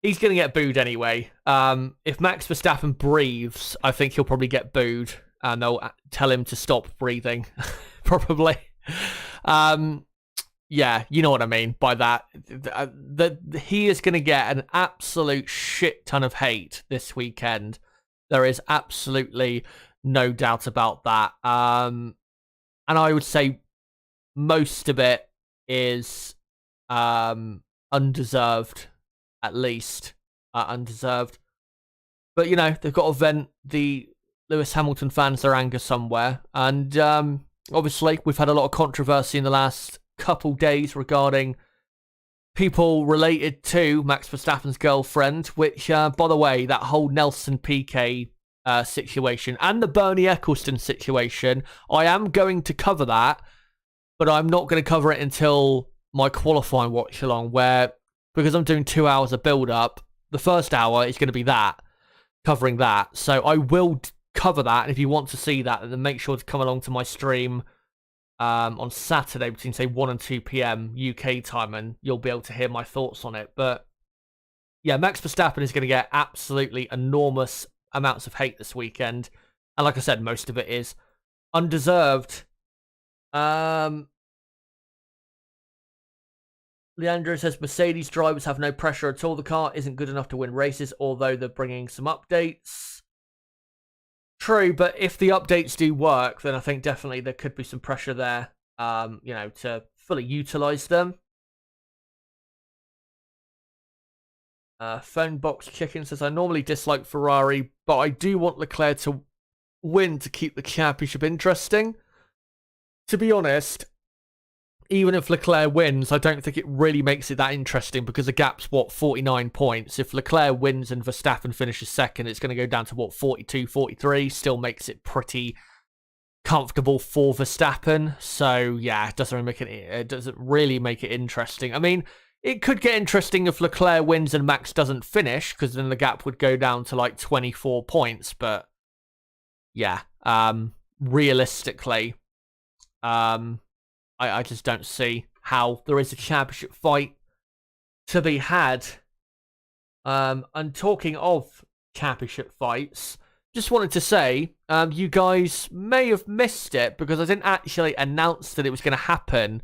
He's going to get booed anyway. If Max Verstappen breathes, I think he'll probably get booed. And they'll tell him to stop breathing, probably. Yeah, you know what I mean by that. He is going to get an absolute shit ton of hate this weekend. There is absolutely no doubt about that. And I would say most of it is undeserved, at least. Undeserved. But, they've got to vent the Lewis Hamilton fans their anger somewhere. And obviously, we've had a lot of controversy in the last couple days regarding people related to Max Verstappen's girlfriend, which, by the way, that whole Nelson Piquet situation and the Bernie Ecclestone situation, I am going to cover that, but I'm not going to cover it until my qualifying watch along, where, because I'm doing 2 hours of build up, the first hour is going to be that, covering that. So I will cover that, and if you want to see that, then make sure to come along to my stream on Saturday between, say, 1 and 2 p.m. UK time, and you'll be able to hear my thoughts on it. But yeah, Max Verstappen is going to get absolutely enormous amounts of hate this weekend. And like I said, most of it is undeserved. Leandro says Mercedes drivers have no pressure at all. The car isn't good enough to win races, although they're bringing some updates. True, but if the updates do work, then I think definitely there could be some pressure there, to fully utilize them. Phone Box Chicken says, I normally dislike Ferrari, but I do want Leclerc to win to keep the championship interesting. To be honest, even if Leclerc wins, I don't think it really makes it that interesting because the gap's, 49 points. If Leclerc wins and Verstappen finishes second, it's going to go down to, 42, 43. Still makes it pretty comfortable for Verstappen. So, yeah, it doesn't really make it interesting. I mean, it could get interesting if Leclerc wins and Max doesn't finish, because then the gap would go down to, 24 points. But, yeah, realistically, I just don't see how there is a championship fight to be had. And talking of championship fights, just wanted to say, you guys may have missed it because I didn't actually announce that it was going to happen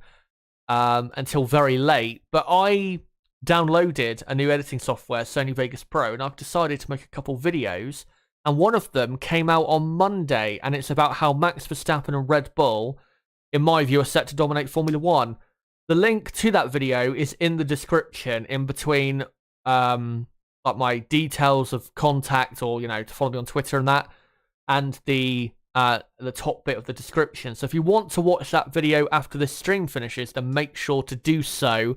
until very late. But I downloaded a new editing software, Sony Vegas Pro, and I've decided to make a couple videos. And one of them came out on Monday, and it's about how Max Verstappen and Red Bull, in my view, are set to dominate Formula 1. The link to that video is in the description, in between my details of contact, or to follow me on Twitter and that, and the top bit of the description. So if you want to watch that video after this stream finishes, then make sure to do so.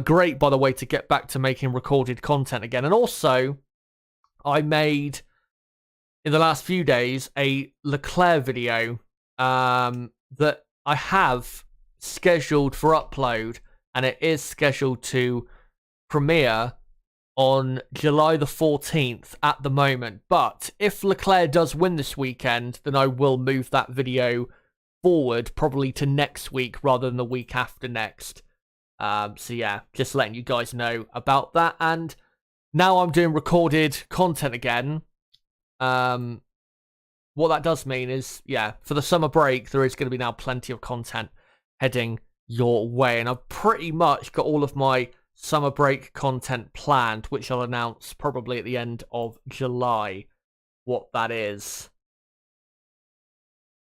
Great, by the way, to get back to making recorded content again. And also, I made, in the last few days, a Leclerc video that I have scheduled for upload, and it is scheduled to premiere on July the 14th at the moment. But if Leclerc does win this weekend, then I will move that video forward, probably to next week rather than the week after next. So yeah, just letting you guys know about that. And now I'm doing recorded content again. What that does mean is, yeah, for the summer break, there is going to be now plenty of content heading your way. And I've pretty much got all of my summer break content planned, which I'll announce probably at the end of July what that is.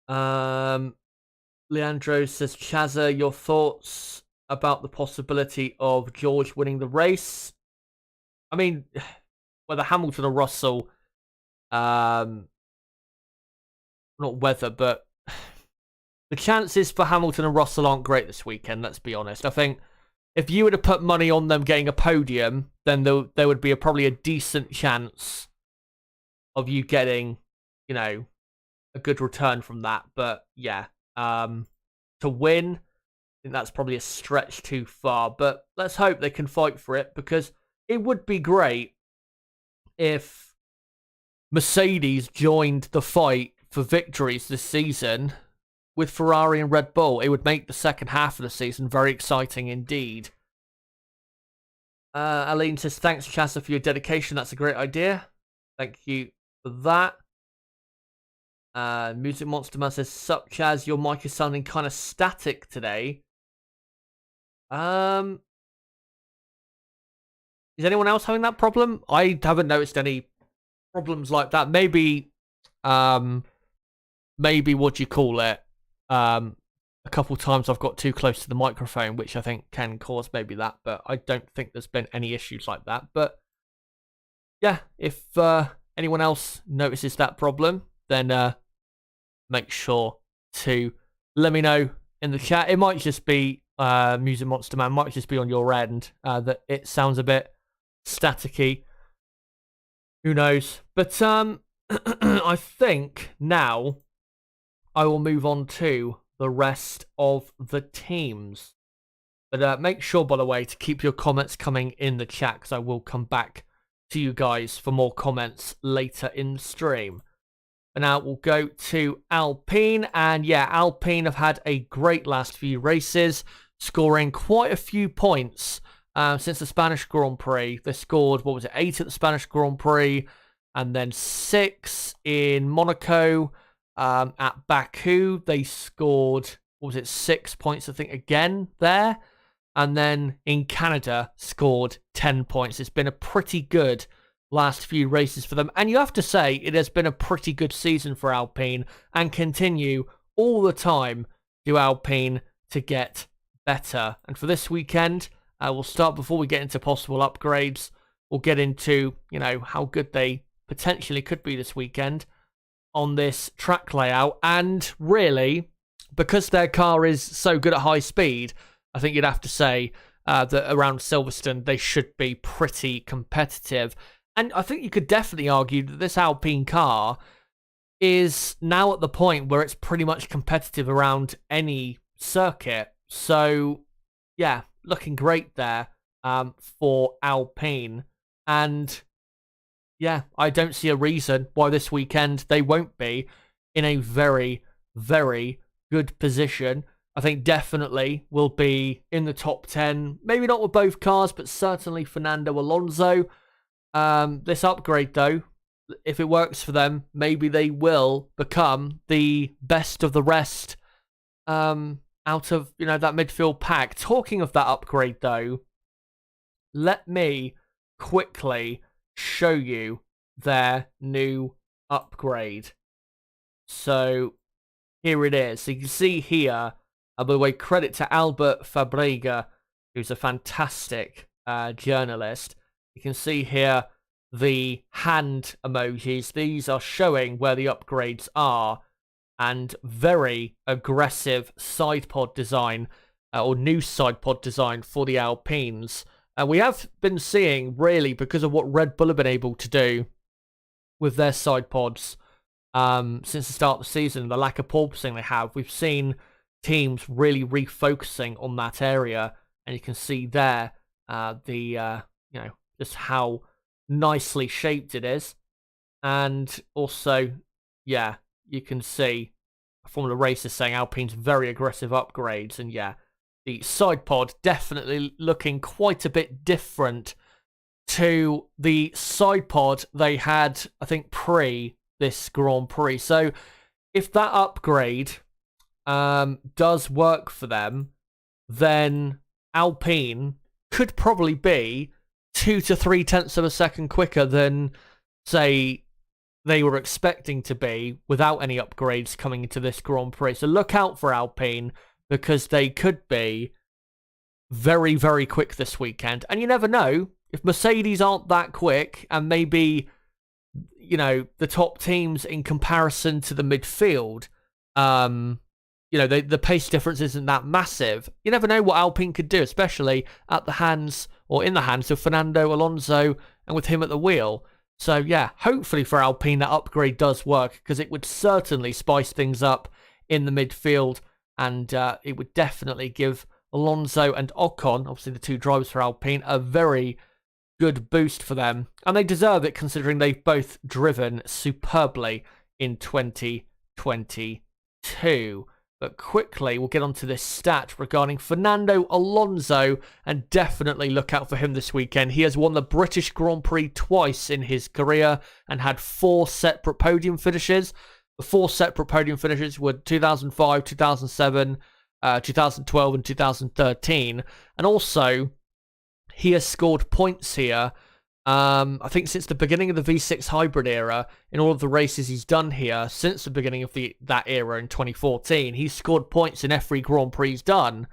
Leandro says, Chazza, your thoughts about the possibility of George winning the race? I mean, whether Hamilton or Russell, not whether, but the chances for Hamilton and Russell aren't great this weekend, let's be honest. I think if you were to put money on them getting a podium, then there would be probably a decent chance of you getting, a good return from that. But yeah, to win, I think that's probably a stretch too far. But let's hope they can fight for it, because it would be great if Mercedes joined the fight for victories this season with Ferrari and Red Bull. It would make the second half of the season very exciting indeed. Aline says, thanks, Chassa, for your dedication. That's a great idea. Thank you for that. Music Monster Man says, sup, Chaz, your mic is sounding kind of static today. Is anyone else having that problem? I haven't noticed any problems like that. Maybe what do you call it? A couple times I've got too close to the microphone, which I think can cause maybe that, but I don't think there's been any issues like that. But yeah, if anyone else notices that problem, then make sure to let me know in the chat. It might just be Music Monster Man, might just be on your end that it sounds a bit staticky. Who knows? But I think now I will move on to the rest of the teams. But make sure, by the way, to keep your comments coming in the chat, because I will come back to you guys for more comments later in the stream. And now we'll go to Alpine. And yeah, Alpine have had a great last few races, scoring quite a few points since the Spanish Grand Prix. They scored, what was it, 8 at the Spanish Grand Prix, and then 6 in Monaco. At Baku, they scored, what was it, 6 points, I think, again there. And then in Canada, scored 10 points. It's been a pretty good last few races for them. And you have to say, it has been a pretty good season for Alpine, and continue all the time to Alpine to get better. And for this weekend, we'll start, before we get into possible upgrades, we'll get into, how good they potentially could be this weekend on this track layout. And really, because their car is so good at high speed, I think you'd have to say that around Silverstone, they should be pretty competitive. And I think you could definitely argue that this Alpine car is now at the point where it's pretty much competitive around any circuit. So, yeah, looking great there for Alpine. And, yeah, I don't see a reason why this weekend they won't be in a very, very good position. I think definitely will be in the top 10. Maybe not with both cars, but certainly Fernando Alonso. This upgrade, though, if it works for them, maybe they will become the best of the rest out of, that midfield pack. Talking of that upgrade, though, let me quickly show you their new upgrade. So here it is. So you can see here, by the way, credit to Albert Fabrega, who's a fantastic journalist. You can see here the hand emojis. These are showing where the upgrades are, and very aggressive side pod design, or new side pod design for the Alpines. We have been seeing, really, because of what Red Bull have been able to do with their side pods since the start of the season, the lack of porpoising they have, we've seen teams really refocusing on that area, and you can see there just how nicely shaped it is. And also, yeah, you can see Formula Racers saying Alpine's very aggressive upgrades, and yeah, the side pod definitely looking quite a bit different to the side pod they had, I think, pre this Grand Prix. So if that upgrade does work for them, then Alpine could probably be 2 to 3 tenths of a second quicker than, say, they were expecting to be without any upgrades coming into this Grand Prix. So look out for Alpine, because they could be very, very quick this weekend. And you never know, if Mercedes aren't that quick, and maybe, the top teams in comparison to the midfield, the pace difference isn't that massive. You never know what Alpine could do, especially at the hands, or in the hands of Fernando Alonso, and with him at the wheel. So yeah, hopefully for Alpine that upgrade does work, because it would certainly spice things up in the midfield, and it would definitely give Alonso and Ocon, obviously the two drivers for Alpine, a very good boost for them. And they deserve it, considering they've both driven superbly in 2022. But quickly, we'll get onto this stat regarding Fernando Alonso, and definitely look out for him this weekend. He has won the British Grand Prix twice in his career and had 4 separate podium finishes. The 4 separate podium finishes were 2005, 2007, 2012 and 2013. And also, he has scored points here, I think since the beginning of the V6 hybrid era, in all of the races he's done here, since the beginning of that era in 2014, he's scored points in every Grand Prix he's done,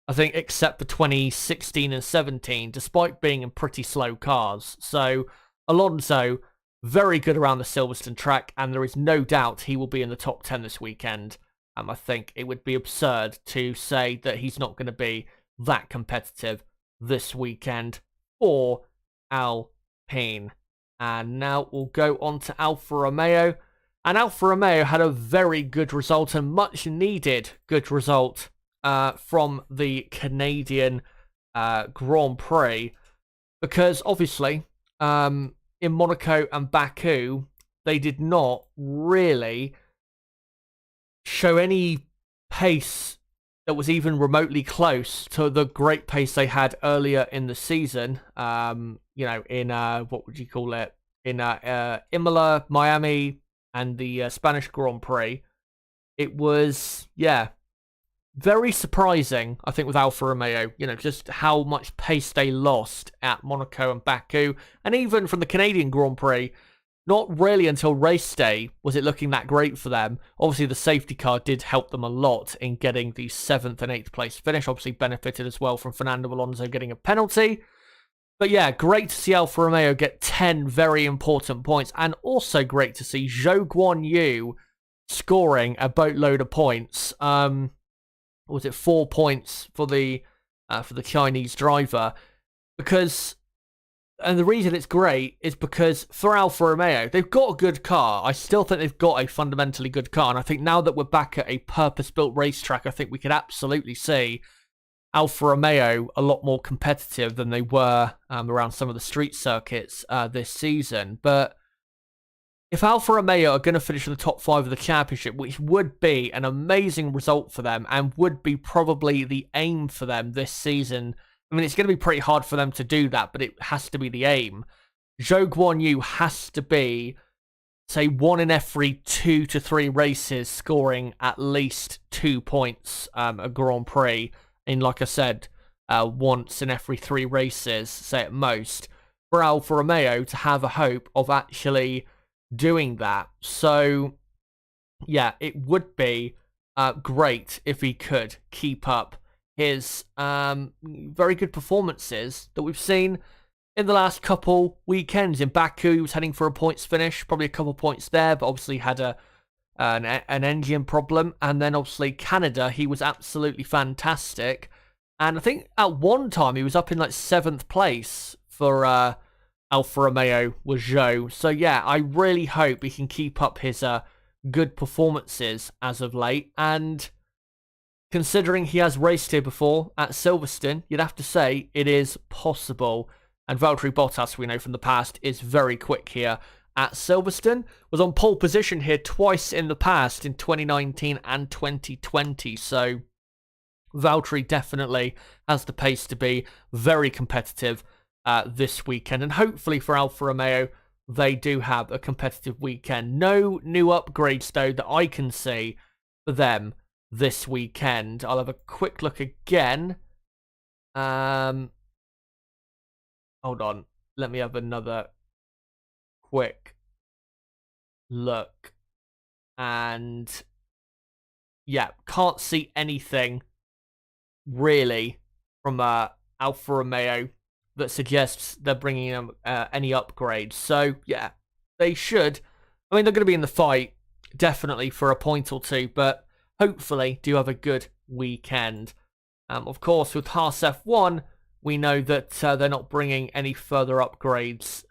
I think, except for 2016 and 17, despite being in pretty slow cars. So, Alonso, very good around the Silverstone track, and there is no doubt he will be in the top 10 this weekend. I think it would be absurd to say that he's not going to be that competitive this weekend for Alpine. And now we'll go on to Alfa Romeo. And Alfa Romeo had a very good result, and much needed good result from the Canadian Grand Prix. Because obviously, in Monaco and Baku, they did not really show any pace that was even remotely close to the great pace they had earlier in the season. In what would you call it? In Imola, Miami, and the Spanish Grand Prix. It was, very surprising, I think, with Alfa Romeo, just how much pace they lost at Monaco and Baku, and even from the Canadian Grand Prix, not really until race day was it looking that great for them. Obviously, the safety car did help them a lot in getting the 7th and 8th place finish, obviously benefited as well from Fernando Alonso getting a penalty. But yeah, great to see Alfa Romeo get 10 very important points, and also great to see Zhou Guanyu scoring a boatload of points. Was it 4 points for the Chinese driver? And the reason it's great is because for Alfa Romeo, they've got a good car. I still think they've got a fundamentally good car, and I think now that we're back at a purpose-built racetrack, I think we could absolutely see Alfa Romeo a lot more competitive than they were around some of the street circuits this season. But if Alfa Romeo are going to finish in the top 5 of the championship, which would be an amazing result for them and would be probably the aim for them this season, I mean, it's going to be pretty hard for them to do that, but it has to be the aim. Zhou Guanyu has to be, say, 1 in every 2 to 3 races, scoring at least 2 points a Grand Prix in, like I said, once in every 3 races, say at most, for Alfa Romeo to have a hope of actually doing that. So yeah, it would be great if he could keep up his very good performances that we've seen in the last couple weekends. In Baku, he was heading for a points finish, probably a couple points there, but obviously had an engine problem. And then obviously Canada, he was absolutely fantastic, and I think at one time he was up in like 7th place for Alfa Romeo was Zhou. So yeah, I really hope he can keep up his good performances as of late. And considering he has raced here before at Silverstone, you'd have to say it is possible. And Valtteri Bottas, we know from the past, is very quick here at Silverstone. Was on pole position here twice in the past, in 2019 and 2020. So Valtteri definitely has the pace to be very competitive this weekend, and hopefully for Alfa Romeo they do have a competitive weekend. No new upgrades though that I can see for them this weekend. I'll have a quick look again. Hold on, let me have another quick look, and yeah, can't see anything really from Alfa Romeo that suggests they're bringing them any upgrades. So yeah, they should. I mean, they're going to be in the fight definitely for a point or two, but hopefully do have a good weekend. Of course, with Haas F1, we know that they're not bringing any further upgrades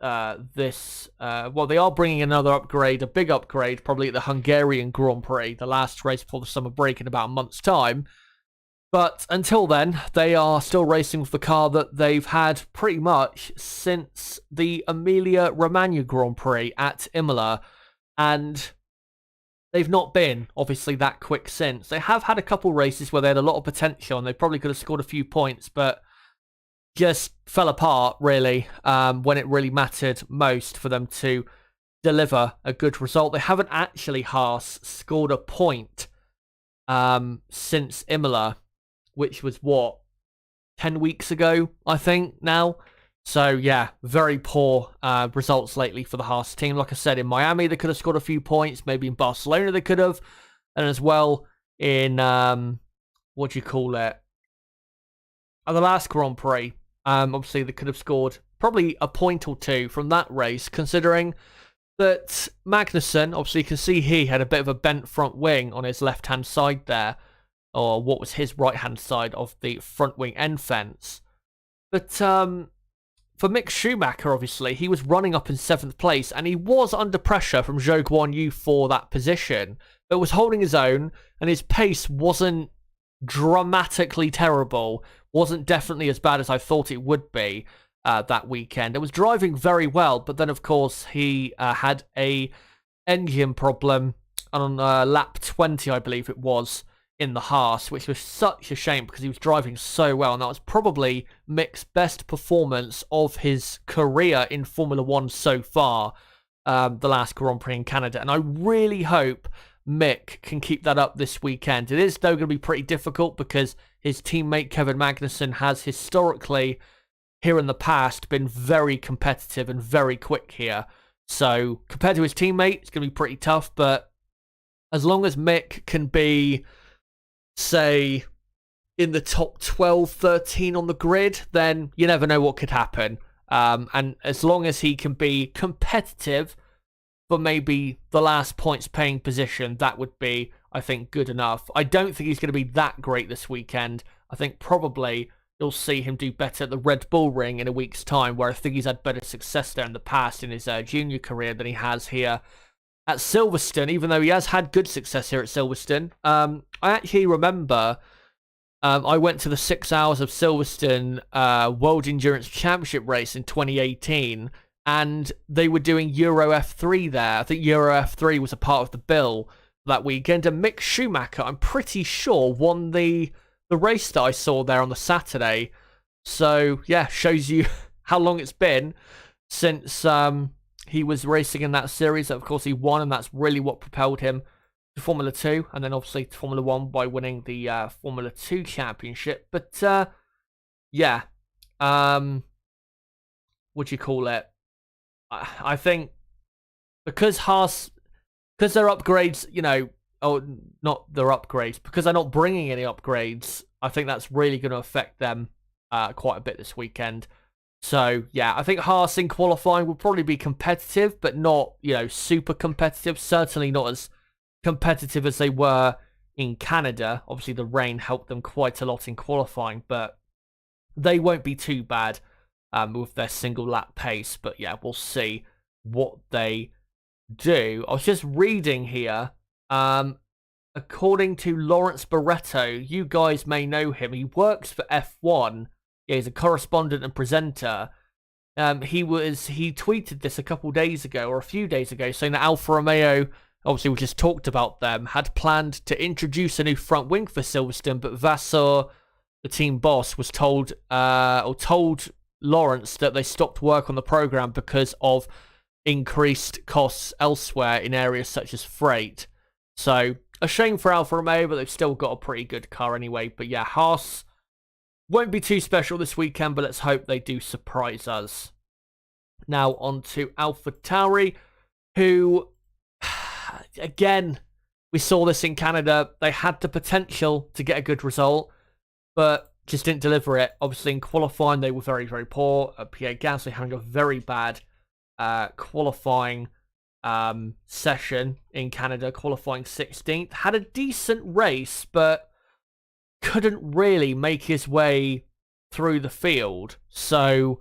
well, they are bringing another upgrade, a big upgrade, probably at the Hungarian Grand Prix, the last race before the summer break in about a month's time. But until then, they are still racing with the car that they've had pretty much since the Emilia-Romagna Grand Prix at Imola. And they've not been, obviously, that quick since. They have had a couple races where they had a lot of potential and they probably could have scored a few points, but just fell apart, really, when it really mattered most for them to deliver a good result. They haven't actually, Haas, scored a point since Imola, which was, 10 weeks ago, I think, now. So, yeah, very poor results lately for the Haas team. Like I said, in Miami, they could have scored a few points. Maybe in Barcelona, they could have. And as well in, the last Grand Prix, obviously, they could have scored probably a point or two from that race, considering that Magnussen, obviously, you can see he had a bit of a bent front wing on his left-hand side there, or what was his right-hand side of the front wing end fence. But for Mick Schumacher, obviously, he was running up in 7th place, and he was under pressure from Zhou Guanyu for that position, but was holding his own, and his pace wasn't dramatically terrible, wasn't definitely as bad as I thought it would be that weekend. It was driving very well, but then, of course, he had a engine problem on lap 20, I believe it was, in the Haas, which was such a shame because he was driving so well, and that was probably Mick's best performance of his career in Formula One so far, the last Grand Prix in Canada. And I really hope Mick can keep that up this weekend. It is, though, going to be pretty difficult because his teammate Kevin Magnussen has historically, here in the past, been very competitive and very quick here. So compared to his teammate, it's going to be pretty tough, but as long as Mick can be, say, in the top 12, 13 on the grid, then you never know what could happen. And as long as he can be competitive for maybe the last points paying position, that would be, I think, good enough. I don't think he's going to be that great this weekend. I think probably you'll see him do better at the Red Bull ring in a week's time, where I think he's had better success there in the past in his junior career than he has here at Silverstone, even though he has had good success here at Silverstone. I actually remember I went to the 6 hours of Silverstone World Endurance Championship race in 2018, and they were doing Euro F3 there. I think Euro F3 was a part of the bill that weekend, and Mick Schumacher, I'm pretty sure, won the race that I saw there on the Saturday. So, yeah, shows you how long it's been since he was racing in that series. Of course, he won, and that's really what propelled him to Formula 2, and then obviously to Formula 1 by winning the Formula 2 championship. But, yeah, what do you call it? I think because Haas, because their upgrades, you know, oh, not their upgrades, because they're not bringing any upgrades, I think that's really going to affect them quite a bit this weekend. So, yeah, I think Haas in qualifying will probably be competitive, but not, you know, super competitive. Certainly not as competitive as they were in Canada. Obviously, the rain helped them quite a lot in qualifying, but they won't be too bad with their single lap pace. But, yeah, we'll see what they do. I was just reading here. According to Lawrence Barretto, you guys may know him. He works for F1. Yeah, he's a correspondent and presenter. He tweeted this a couple days ago, or a few days ago, saying that Alfa Romeo, obviously we just talked about them, had planned to introduce a new front wing for Silverstone, but Vasseur, the team boss, was told Lawrence that they stopped work on the program because of increased costs elsewhere in areas such as freight. So, a shame for Alfa Romeo, but they've still got a pretty good car anyway. But yeah, Haas won't be too special this weekend, but let's hope they do surprise us. Now on to AlphaTauri, who, again, we saw this in Canada. They had the potential to get a good result, but just didn't deliver it. Obviously, in qualifying, they were very, very poor. Pierre Gasly having a very bad qualifying session in Canada, qualifying 16th. Had a decent race, but couldn't really make his way through the field. So,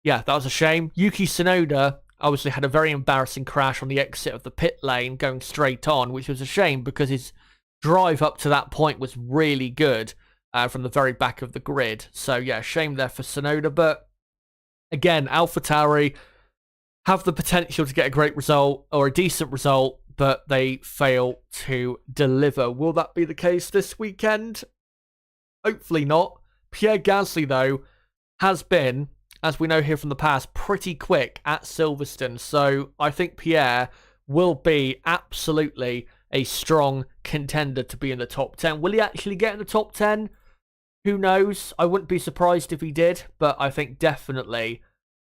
yeah, that was a shame. Yuki Tsunoda obviously had a very embarrassing crash on the exit of the pit lane going straight on, which was a shame because his drive up to that point was really good from the very back of the grid. So, yeah, shame there for Tsunoda. But, again, AlphaTauri have the potential to get a great result or a decent result, but they fail to deliver. Will that be the case this weekend? Hopefully not. Pierre Gasly, though, has been, as we know here from the past, pretty quick at Silverstone. So I think Pierre will be absolutely a strong contender to be in the top 10. Will he actually get in the top 10? Who knows? I wouldn't be surprised if he did, but I think definitely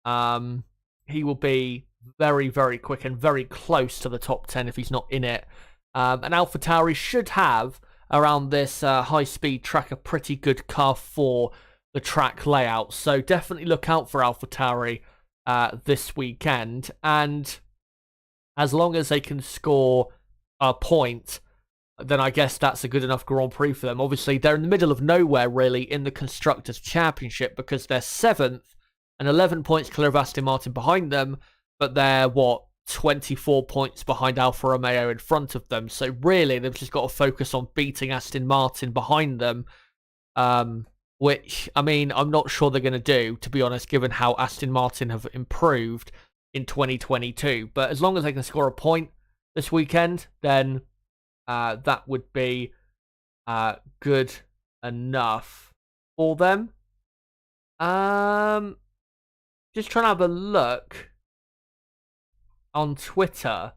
he will be very, very quick and very close to the top 10 if he's not in it. And AlphaTauri should have, around this high-speed track, a pretty good car for the track layout. So definitely look out for AlphaTauri this weekend. And as long as they can score a point, then I guess that's a good enough Grand Prix for them. Obviously, they're in the middle of nowhere, really, in the Constructors' Championship because they're 7th and 11 points clear of Aston Martin behind them, but they're, 24 points behind Alfa Romeo in front of them. So really, they've just got to focus on beating Aston Martin behind them, which, I mean, I'm not sure they're going to do, to be honest, given how Aston Martin have improved in 2022. But as long as they can score a point this weekend, then that would be good enough for them. Just trying to have a look on Twitter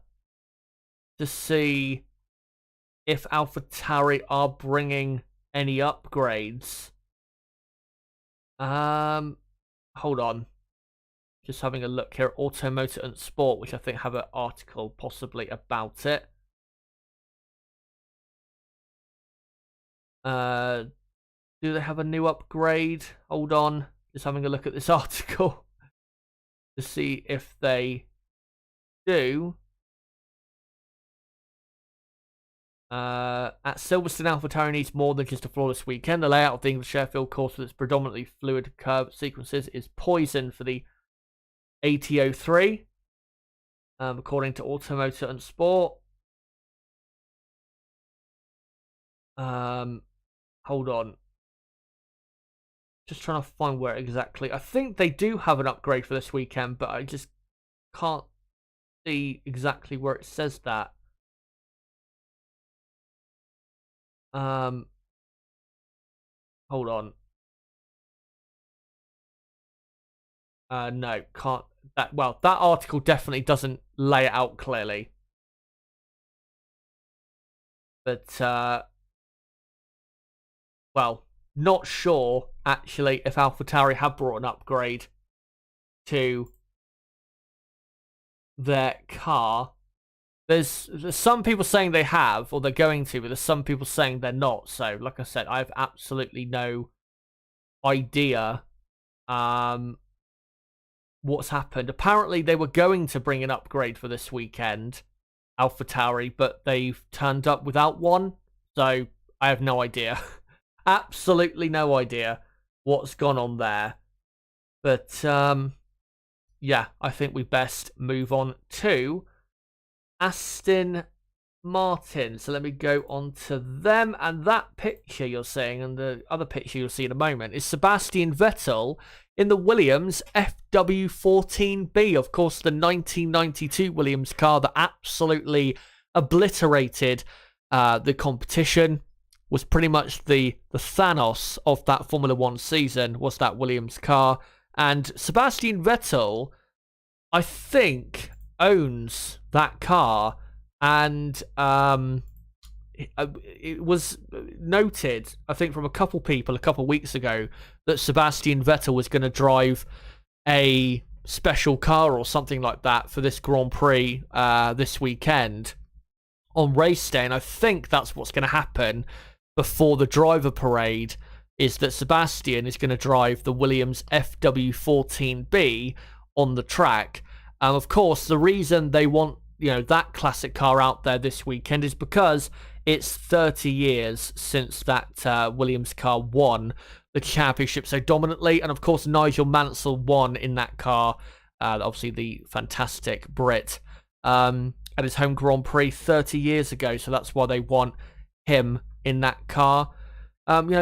to see if AlphaTauri are bringing any upgrades. Hold on. Just having a look here at Automotor and Sport, which I think have an article possibly about it. Do they have a new upgrade? Hold on. Just having a look at this article to see if they do. At Silverstone, AlphaTauri needs more than just a flawless weekend. The layout of the English Sheffield course with its predominantly fluid curve sequences is poison for the AT03, according to Automotor and Sport. Hold on. Just trying to find where exactly. I think they do have an upgrade for this weekend, but I just can't see exactly where it says that. Hold on. No, can't. That article definitely doesn't lay it out clearly. But well, not sure actually if AlphaTauri have brought an upgrade to their car. There's some people saying they have, or they're going to, but there's some people saying they're not. So, like I said, I have absolutely no idea what's happened. Apparently, they were going to bring an upgrade for this weekend, AlphaTauri, but they've turned up without one. So, I have no idea. Absolutely no idea what's gone on there. But, yeah, I think we best move on to Aston Martin. So let me go on to them. And that picture you're seeing, and the other picture you'll see in a moment, is Sebastian Vettel in the Williams FW14B. Of course, the 1992 Williams car that absolutely obliterated the competition. Was pretty much the Thanos of that Formula 1 season, was that Williams car. And Sebastian Vettel, I think, owns that car, and it was noted, I think, from a couple people a couple weeks ago that Sebastian Vettel was going to drive a special car or something like that for this Grand Prix this weekend on race day, and I think that's what's going to happen before the driver parade, is that Sebastian is going to drive the Williams FW14B on the track. Of course, the reason they want, that classic car out there this weekend is because it's 30 years since that Williams car won the championship so dominantly. And of course, Nigel Mansell won in that car, obviously the fantastic Brit, at his home Grand Prix 30 years ago. So that's why they want him in that car,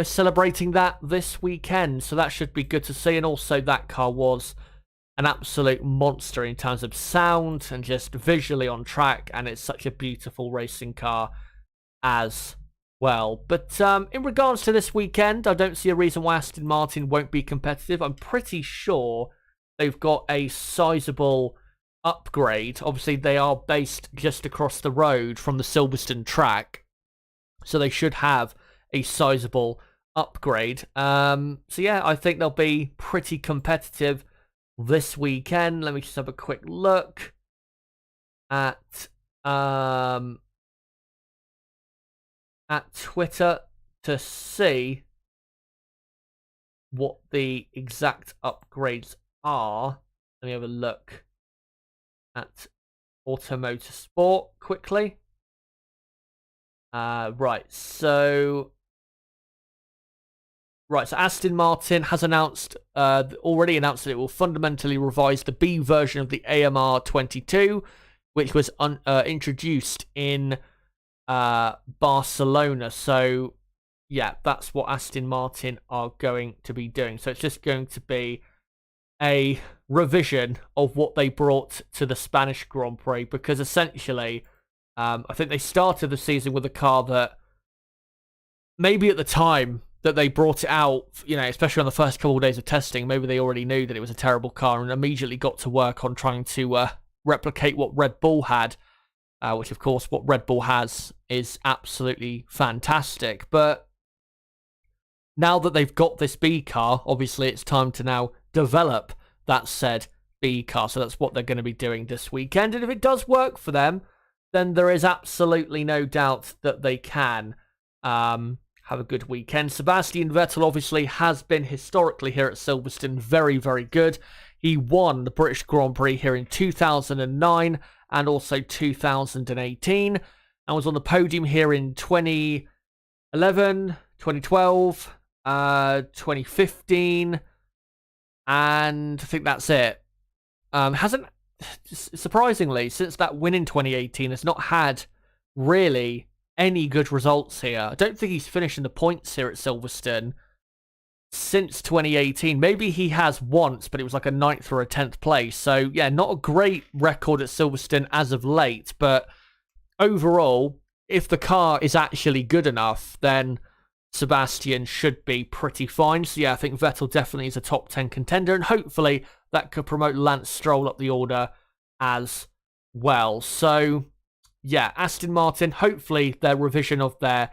celebrating that this weekend. So that should be good to see. And also that car was an absolute monster in terms of sound and just visually on track, and it's such a beautiful racing car as well. But in regards to this weekend, I don't see a reason why Aston Martin won't be competitive. I'm pretty sure they've got a sizable upgrade. Obviously, they are based just across the road from the Silverstone track, so they should have a sizable upgrade. So yeah, I think they'll be pretty competitive this weekend. Let me just have a quick look at Twitter to see what the exact upgrades are. Let me have a look at Automotor Sport quickly. So Aston Martin has already announced that it will fundamentally revise the B version of the AMR 22, which was introduced in Barcelona. So, yeah, that's what Aston Martin are going to be doing. So it's just going to be a revision of what they brought to the Spanish Grand Prix, because essentially, I think they started the season with a car that maybe at the time that they brought it out, especially on the first couple of days of testing, maybe they already knew that it was a terrible car and immediately got to work on trying to replicate what Red Bull had, which, of course, what Red Bull has is absolutely fantastic. But now that they've got this B car, obviously it's time to now develop that said B car. So that's what they're going to be doing this weekend. And if it does work for them, then there is absolutely no doubt that they can have a good weekend. Sebastian Vettel obviously has been historically here at Silverstone very, very good. He won the British Grand Prix here in 2009 and also 2018 and was on the podium here in 2011, 2012, 2015, and I think that's it. Hasn't, surprisingly, since that win in 2018, has not had really any good results here. I don't think he's finishing the points here at Silverstone since 2018. Maybe he has once, but it was like a 9th or a 10th place. So, yeah, not a great record at Silverstone as of late. But overall, if the car is actually good enough, then Sebastian should be pretty fine. So, yeah, I think Vettel definitely is a top 10 contender. And hopefully that could promote Lance Stroll up the order as well. So, yeah, Aston Martin, hopefully their revision of their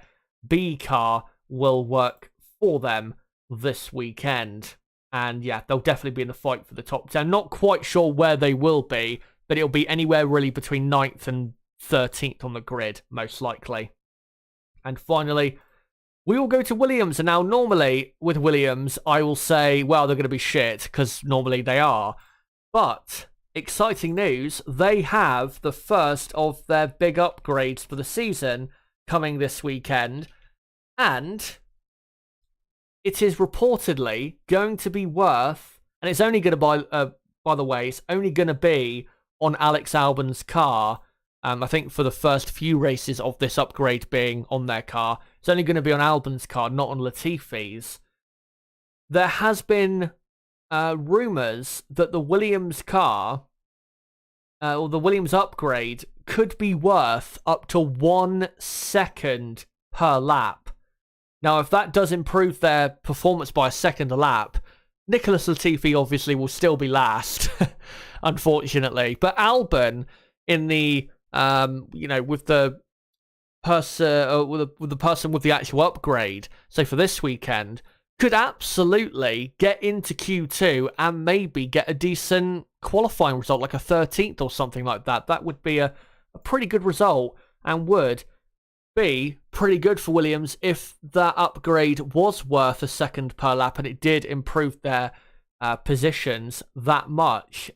B car will work for them this weekend. And yeah, they'll definitely be in the fight for the top 10. Not quite sure where they will be, but it'll be anywhere really between 9th and 13th on the grid, most likely. And finally, we will go to Williams. And now normally with Williams, I will say, well, they're going to be shit, because normally they are. But exciting news, they have the first of their big upgrades for the season coming this weekend, and it is reportedly going to be worth, and it's only going to by the way, it's only going to be on Alex Albon's car. I think for the first few races of this upgrade being on their car, it's only going to be on Albon's car, not on Latifi's. There has been rumours that the Williams car, or the Williams upgrade, could be worth up to 1 second per lap. Now, if that does improve their performance by a second a lap, Nicholas Latifi obviously will still be last, unfortunately. But Albon, in the with the person with the actual upgrade, so for this weekend, could absolutely get into Q2 and maybe get a decent qualifying result, like a 13th or something like that. That would be a pretty good result and would be pretty good for Williams if that upgrade was worth a second per lap and it did improve their positions that much.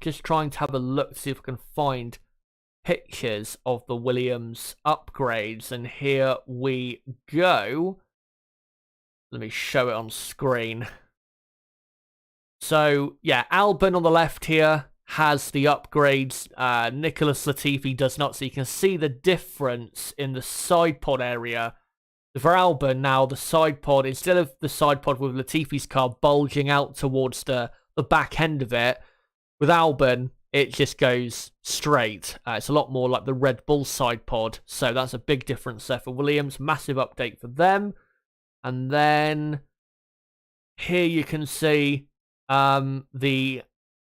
Just trying to have a look to see if I can find pictures of the Williams upgrades, and here we go. Let me show it on screen. So, yeah, Albon on the left here has the upgrades. Nicholas Latifi does not. So you can see the difference in the side pod area. For Albon now, the side pod, instead of the side pod with Latifi's car bulging out towards the back end of it, with Albon, it just goes straight. It's a lot more like the Red Bull side pod. So that's a big difference there for Williams. Massive update for them. And then here you can see the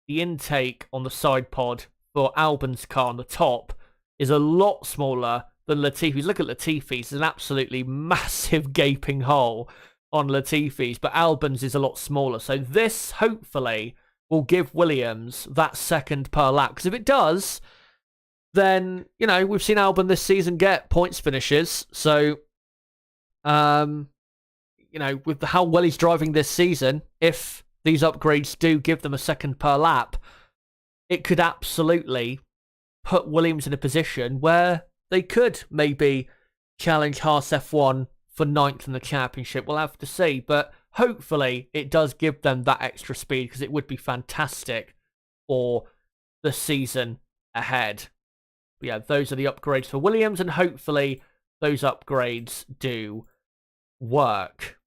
intake on the side pod for Albon's car on the top is a lot smaller than Latifi's. Look at Latifi's. It's an absolutely massive gaping hole on Latifi's, but Albon's is a lot smaller. So this, hopefully, will give Williams that second per lap. Because if it does, then, we've seen Albon this season get points finishes. So, with how well he's driving this season, if these upgrades do give them a second per lap, it could absolutely put Williams in a position where they could maybe challenge Haas F1 for 9th in the championship. We'll have to see, but hopefully it does give them that extra speed, because it would be fantastic for the season ahead. But yeah, those are the upgrades for Williams, and hopefully those upgrades do work.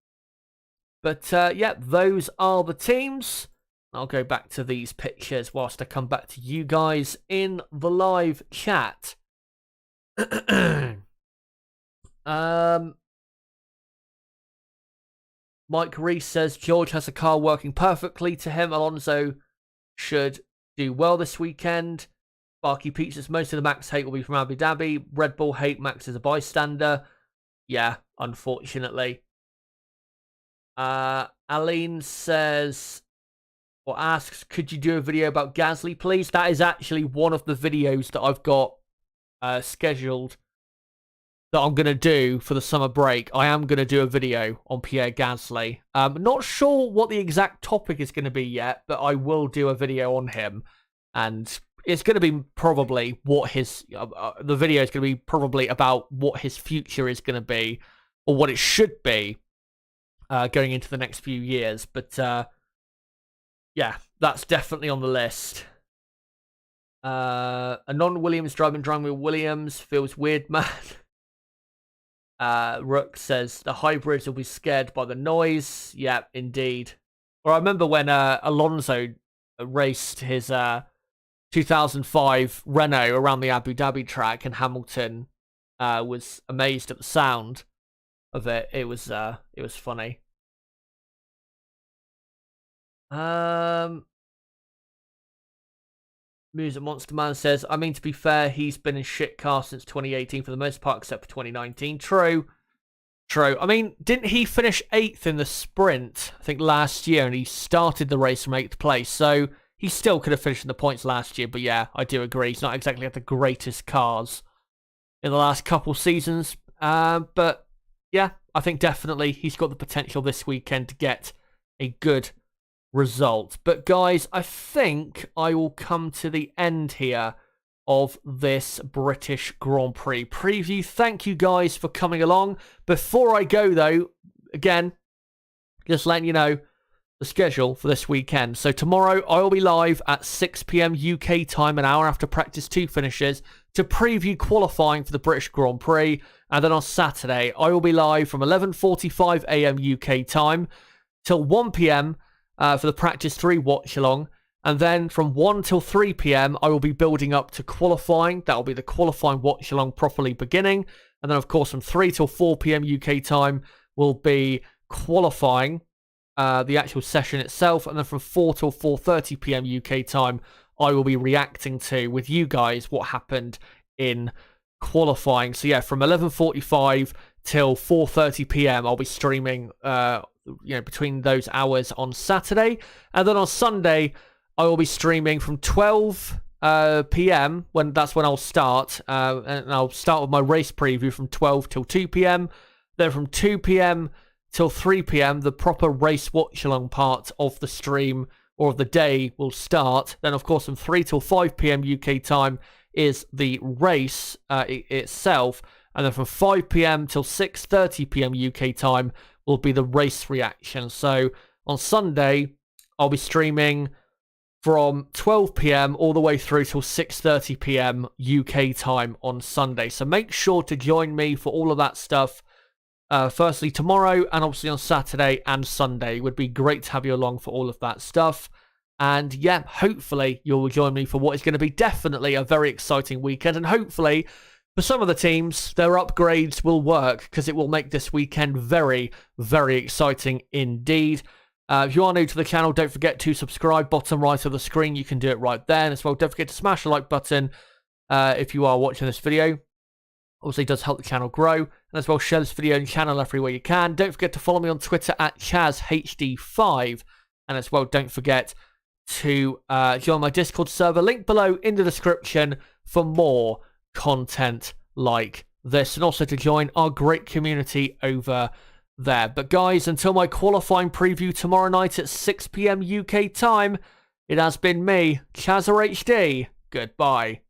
But yeah, those are the teams. I'll go back to these pictures whilst I come back to you guys in the live chat. Mike Reese says George has a car working perfectly to him. Alonso should do well this weekend. Barky Pete says most of the Max hate will be from Abu Dhabi. Red Bull hate Max as a bystander. Yeah, unfortunately. Aline says, or asks, could you do a video about Gasly, please? That is actually one of the videos that I've got scheduled that I'm going to do for the summer break. I am going to do a video on Pierre Gasly. Not sure what the exact topic is going to be yet, but I will do a video on him. And it's going to be probably what his... the video is going to be probably about what his future is going to be, or what it should be, going into the next few years. But, yeah, that's definitely on the list. A non-Williams driving with Williams feels weird, man. Rook says the hybrids will be scared by the noise. Yeah, indeed. Or I remember when Alonso raced his 2005 Renault around the Abu Dhabi track, and Hamilton was amazed at the sound of it. It was funny. Music Monster Man says, I mean, to be fair, he's been in shit car since 2018 for the most part, except for 2019. True. I mean, didn't he finish 8th in the sprint, I think, last year, and he started the race from 8th place, so he still could have finished in the points last year, but yeah, I do agree. He's not exactly had the greatest cars in the last couple seasons, but yeah, I think definitely he's got the potential this weekend to get a good result. But guys, I think I will come to the end here of this British Grand Prix preview. Thank you guys for coming along. Before I go though, again, just letting you know the schedule for this weekend. So tomorrow I will be live at 6 p.m. UK time, an hour after practice 2 finishes, to preview qualifying for the British Grand Prix. And then on Saturday I will be live from 11:45 a.m. UK time till 1 p.m. For the practice 3 watch along, and then from 1 till 3 p.m. I will be building up to qualifying. That will be the qualifying watch along properly beginning, and then of course from 3 till 4 p.m. UK time will be qualifying, the actual session itself, and then from 4 till 4:30 p.m. UK time I will be reacting to with you guys what happened in qualifying. So yeah, from 11:45 till 4:30 p.m. I'll be streaming between those hours on Saturday, and then on Sunday I will be streaming from 12 p.m. that's when I'll start, and I'll start with my race preview from 12 till 2 p.m. Then from 2 p.m. till 3 p.m. the proper race watch along part of the stream or of the day will start. Then of course from 3 till 5 p.m. UK time is the race itself, and then from 5 p.m. till 6:30 p.m. UK time will be the race reaction. So on Sunday I'll be streaming from 12 p.m. all the way through till 6:30 p.m. UK time on Sunday. So make sure to join me for all of that stuff. Firstly tomorrow, and obviously on Saturday and Sunday. It would be great to have you along for all of that stuff. And yeah, hopefully you'll join me for what is going to be definitely a very exciting weekend. And hopefully for some of the teams, their upgrades will work, because it will make this weekend very, very exciting indeed. If you are new to the channel, don't forget to subscribe. Bottom right of the screen, you can do it right there. And as well, don't forget to smash the like button if you are watching this video. Also, it does help the channel grow. And as well, share this video and channel everywhere you can. Don't forget to follow me on Twitter at ChazHD5. And as well, don't forget to join my Discord server. Link below in the description for more content like this, and also to join our great community over there. But guys, until my qualifying preview tomorrow night at 6 p.m. UK time, it has been me, ChazHD. Goodbye.